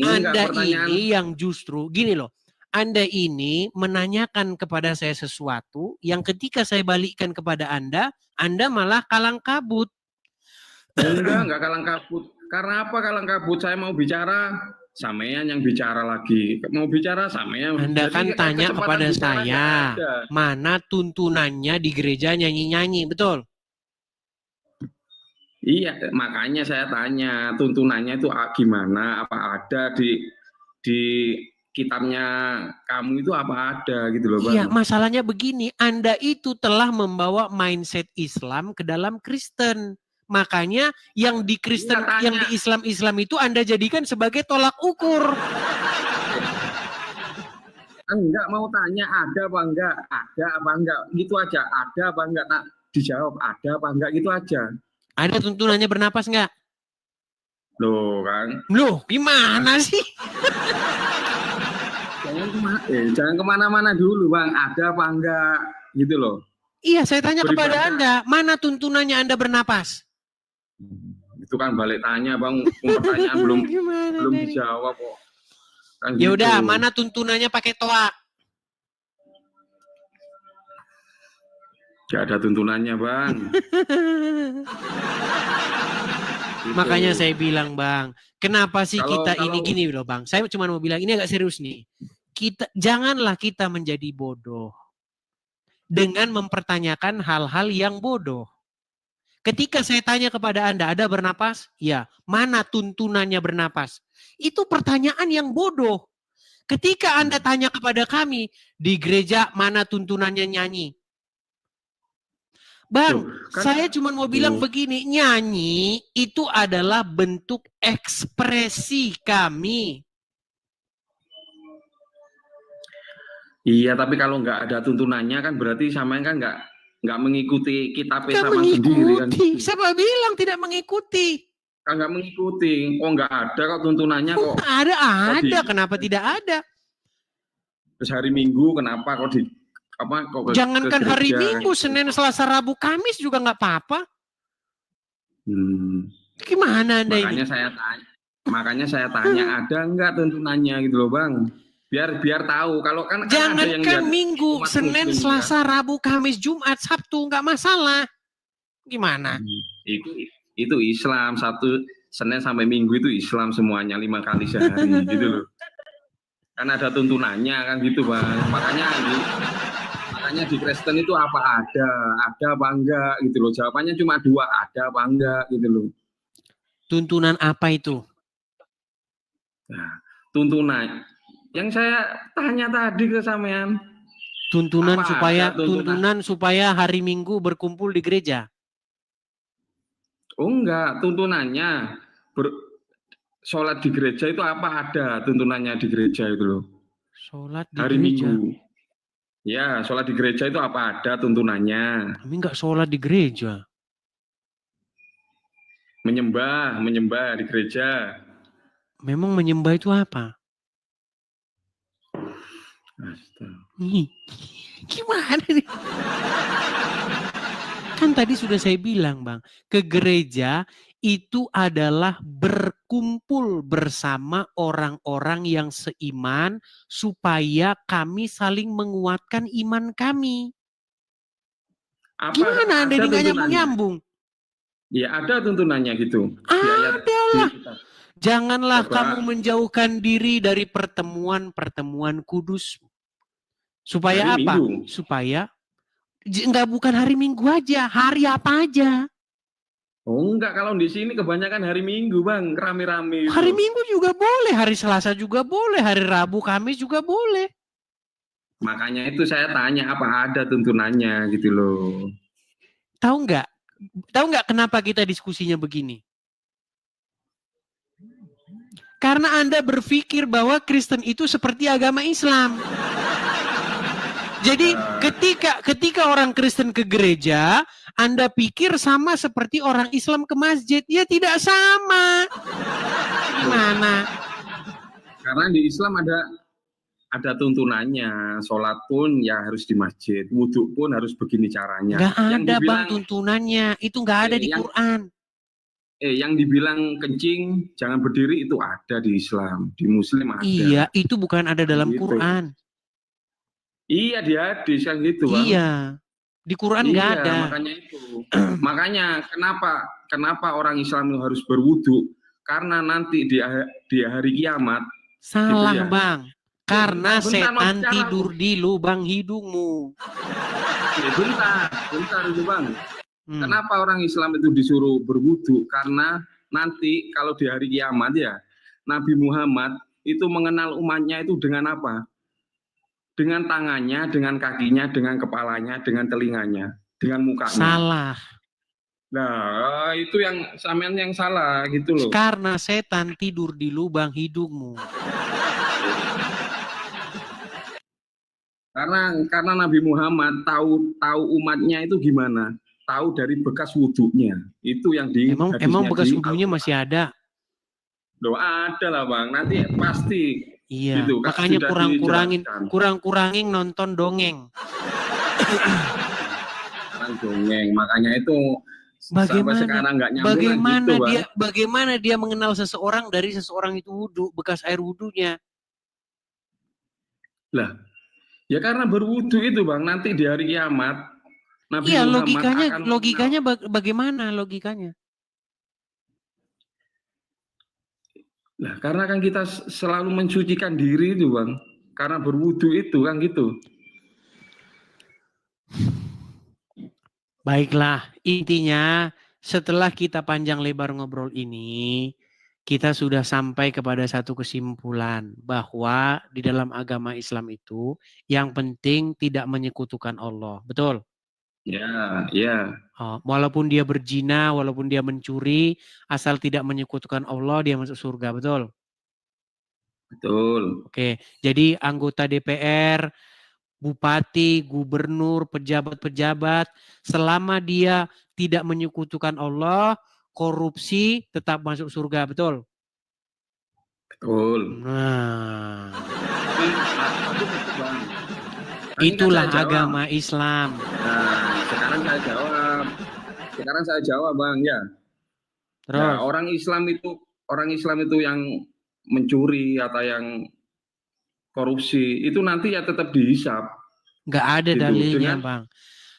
Anda ini yang justru gini loh. Anda ini menanyakan kepada saya sesuatu yang ketika saya balikkan kepada Anda malah kalang kabut. Enggak kalang kabut. Karena apa kalang kabut? Saya mau bicara, sampean yang bicara lagi. Mau bicara sampean. Anda kan tanya kepada saya, mana tuntunannya di gereja nyanyi-nyanyi, betul? Iya, makanya saya tanya tuntunannya itu gimana? Apa ada di kitabnya kamu itu apa ada gitu loh, Iya, Bang? masalahnya begini, Anda itu telah membawa mindset Islam ke dalam Kristen. Makanya yang di Kristen, Iya, yang tanya. di Islam itu Anda jadikan sebagai tolak ukur. Enggak mau tanya ada apa enggak, ada apa enggak, gitu aja. Ada apa enggak, tak dijawab ada apa enggak gitu aja. Ada tuntunannya bernapas nggak? Loh kan, Loh, gimana sih? jangan kemana-mana dulu, Bang. Ada apa enggak gitu loh. Iya, saya tanya kepada Beribadah. Anda, mana tuntunannya Anda bernapas? Itu kan balik tanya, Bang. Pertanyaan belum Tadi? dijawab kok. Kan Ya gitu. udah, mana tuntunannya pakai toa? Gak ada tuntunannya, Bang. Gitu. Makanya saya bilang, Bang, kenapa sih Kalau- kita ini gini loh, Bang. Saya cuma mau bilang ini agak serius nih. Janganlah kita menjadi bodoh dengan mempertanyakan hal-hal yang bodoh. Ketika saya tanya kepada Anda, ada bernapas? Ya. Mana tuntunannya bernapas? Itu pertanyaan yang bodoh. Ketika Anda tanya kepada kami, di gereja mana tuntunannya nyanyi? Bang, saya cuma mau bilang begini, nyanyi itu adalah bentuk ekspresi kami. Iya, tapi kalau nggak ada tuntunannya kan berarti sama kan nggak mengikuti kitab sama sendiri kan. Siapa bilang tidak mengikuti? Kan nggak mengikuti. Oh, nggak ada kok tuntunannya kok. Ada. Kenapa tidak ada? Terus hari Minggu kenapa kok di apa kok Jangankan ke hari gereja, Minggu, Senin, Selasa, Rabu, Kamis juga nggak apa-apa. Gimana Anda makanya ini? Makanya saya tanya ada nggak tuntunannya gitu loh, Bang. Biar tahu kalau kan jangankan Minggu, Senin, Selasa, Rabu, Kamis, Jumat, Sabtu nggak masalah. Gimana? Itu Islam, Sabtu, Senin sampai Minggu itu Islam semuanya 5 kali sehari gitu loh. Kan ada tuntunannya kan gitu, Bang. Makanya di Kristen itu apa ada apa enggak gitu loh. Jawabannya cuma 2, ada apa enggak gitu loh. Tuntunan apa itu? Nah, tuntunan yang saya tanya tadi ke sampean. Tuntunan supaya hari Minggu berkumpul di gereja. Oh enggak, tuntunannya sholat di gereja itu apa ada tuntunannya di gereja itu loh. Sholat di hari gereja. Minggu. Ya, sholat di gereja itu apa ada tuntunannya? Kami enggak sholat di gereja. Menyembah di gereja. Memang menyembah itu apa? Gimana nih? Kan tadi sudah saya bilang, Bang, ke gereja itu adalah berkumpul bersama orang-orang yang seiman supaya kami saling menguatkan iman kami. Gimana Anda ini nggak nyambung-nyambung? Ya ada tuntunannya gitu. Adalah. Janganlah kamu menjauhkan diri dari pertemuan-pertemuan kudus. Supaya hari apa? Minggu. Supaya enggak bukan hari Minggu aja, hari apa aja. Oh enggak, kalau di sini kebanyakan hari Minggu, Bang, rame-rame. Hari Minggu juga boleh, hari Selasa juga boleh, hari Rabu, Kamis juga boleh. Makanya itu saya tanya apa ada tuntunannya gitu loh. Tahu nggak kenapa kita diskusinya begini? Karena Anda berpikir bahwa Kristen itu seperti agama Islam. Jadi ketika orang Kristen ke gereja, Anda pikir sama seperti orang Islam ke masjid. Ya tidak sama. Gimana? Karena di Islam ada tuntunannya. Sholat pun ya harus di masjid. Wudhu pun harus begini caranya. Nggak ada Bang tuntunannya. Itu nggak ada di Quran. Yang dibilang kencing jangan berdiri itu ada di Islam, di Muslim ada. Iya, itu bukan ada dalam gitu. Quran. Iya di hadis kan gitu, Bang. Iya, di Quran nggak ada. Makanya itu, makanya kenapa orang Islam itu harus berwudu? Karena nanti di hari kiamat. Salah gitu ya. Bang, karena setan tidur di lubang hidungmu. Bentar itu Bang. Kenapa orang Islam itu disuruh berwudu? Karena nanti kalau di hari kiamat ya, Nabi Muhammad itu mengenal umatnya itu dengan apa? Dengan tangannya, dengan kakinya, dengan kepalanya, dengan telinganya, dengan mukanya. Salah. Nah, itu yang sampean yang salah gitu loh. Karena setan tidur di lubang hidungmu. Karena Nabi Muhammad tahu umatnya itu gimana, tahu dari bekas wudhunya. Itu yang di emang bekas wudhunya masih ada. Loh, ada lah Bang, nanti pasti. Iya, gitu, makanya kurang-kurangin nonton dongeng. Dongeng, makanya itu sampai sekarang nggak nyambung bagaimana dia mengenal seseorang dari seseorang itu wudhu, bekas air wudhunya. Lah, ya karena berwudhu itu Bang, nanti di hari kiamat Nabi Muhammad logikanya bagaimana logikanya? Nah, karena kan kita selalu mensucikan diri itu Bang, karena berwudhu itu kan gitu. Baiklah, intinya setelah kita panjang lebar ngobrol ini, kita sudah sampai kepada satu kesimpulan bahwa di dalam agama Islam itu yang penting tidak menyekutukan Allah. Betul? Ya, ya. Walaupun dia berzina, walaupun dia mencuri, asal tidak menyekutukan Allah, dia masuk surga. Betul? Betul. Oke, jadi anggota DPR, bupati, gubernur, pejabat-pejabat, selama dia tidak menyekutukan Allah, korupsi tetap masuk surga, betul? Betul. Nah, itulah agama Islam. Nah, sekarang saya jawab Bang ya. Terus? Nah, orang Islam itu yang mencuri atau yang korupsi itu nanti ya tetap dihisap. Nggak ada gitu, dalilnya Bang.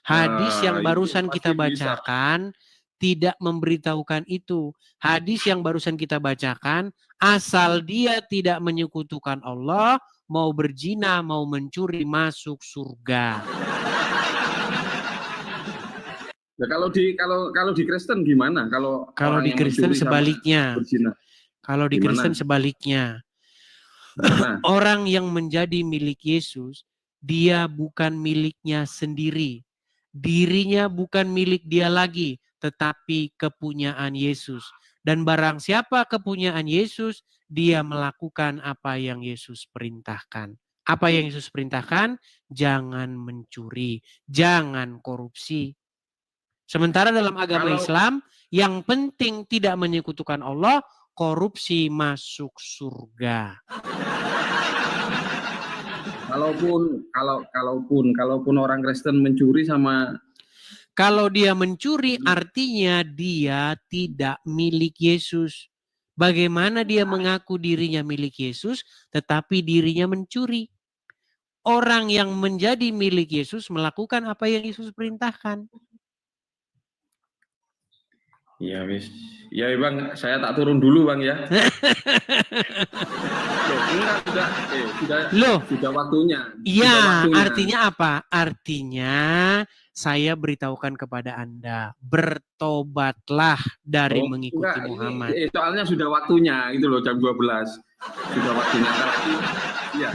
Hadis yang barusan kita bacakan tidak memberitahukan itu. Hadis yang barusan kita bacakan, asal dia tidak menyekutukan Allah, mau berzina, mau mencuri, masuk surga. Ya, kalau di Kristen gimana? Kalau di Kristen sebaliknya. Kalau di Kristen sebaliknya. Orang yang menjadi milik Yesus, dia bukan miliknya sendiri. Dirinya bukan milik dia lagi, tetapi kepunyaan Yesus. Dan barang siapa kepunyaan Yesus, dia melakukan apa yang Yesus perintahkan. Apa yang Yesus perintahkan? Jangan mencuri, jangan korupsi. Sementara dalam agama Islam, yang penting tidak menyekutukan Allah, korupsi masuk surga. Kalaupun orang Kristen mencuri sama, kalau dia mencuri artinya dia tidak milik Yesus. Bagaimana dia mengaku dirinya milik Yesus tetapi dirinya mencuri? Orang yang menjadi milik Yesus melakukan apa yang Yesus perintahkan. Ya wis. Ya Bang, saya tak turun dulu Bang ya. Sudah waktunya. Iya, artinya apa? Artinya saya beritahukan kepada Anda, bertobatlah dari mengikuti Muhammad. Soalnya sudah waktunya, itu loh jam 12. Sudah waktunya. Iya.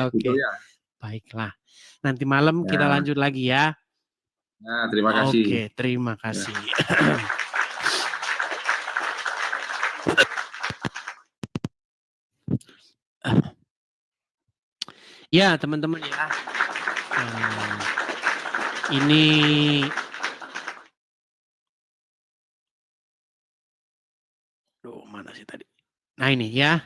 Oke. Gitu ya. Baiklah. Nanti malam kita lanjut lagi ya. Nah, terima kasih. Oke, terima kasih. Ya, teman-teman ya. Ini mana sih tadi? Nah, ini ya.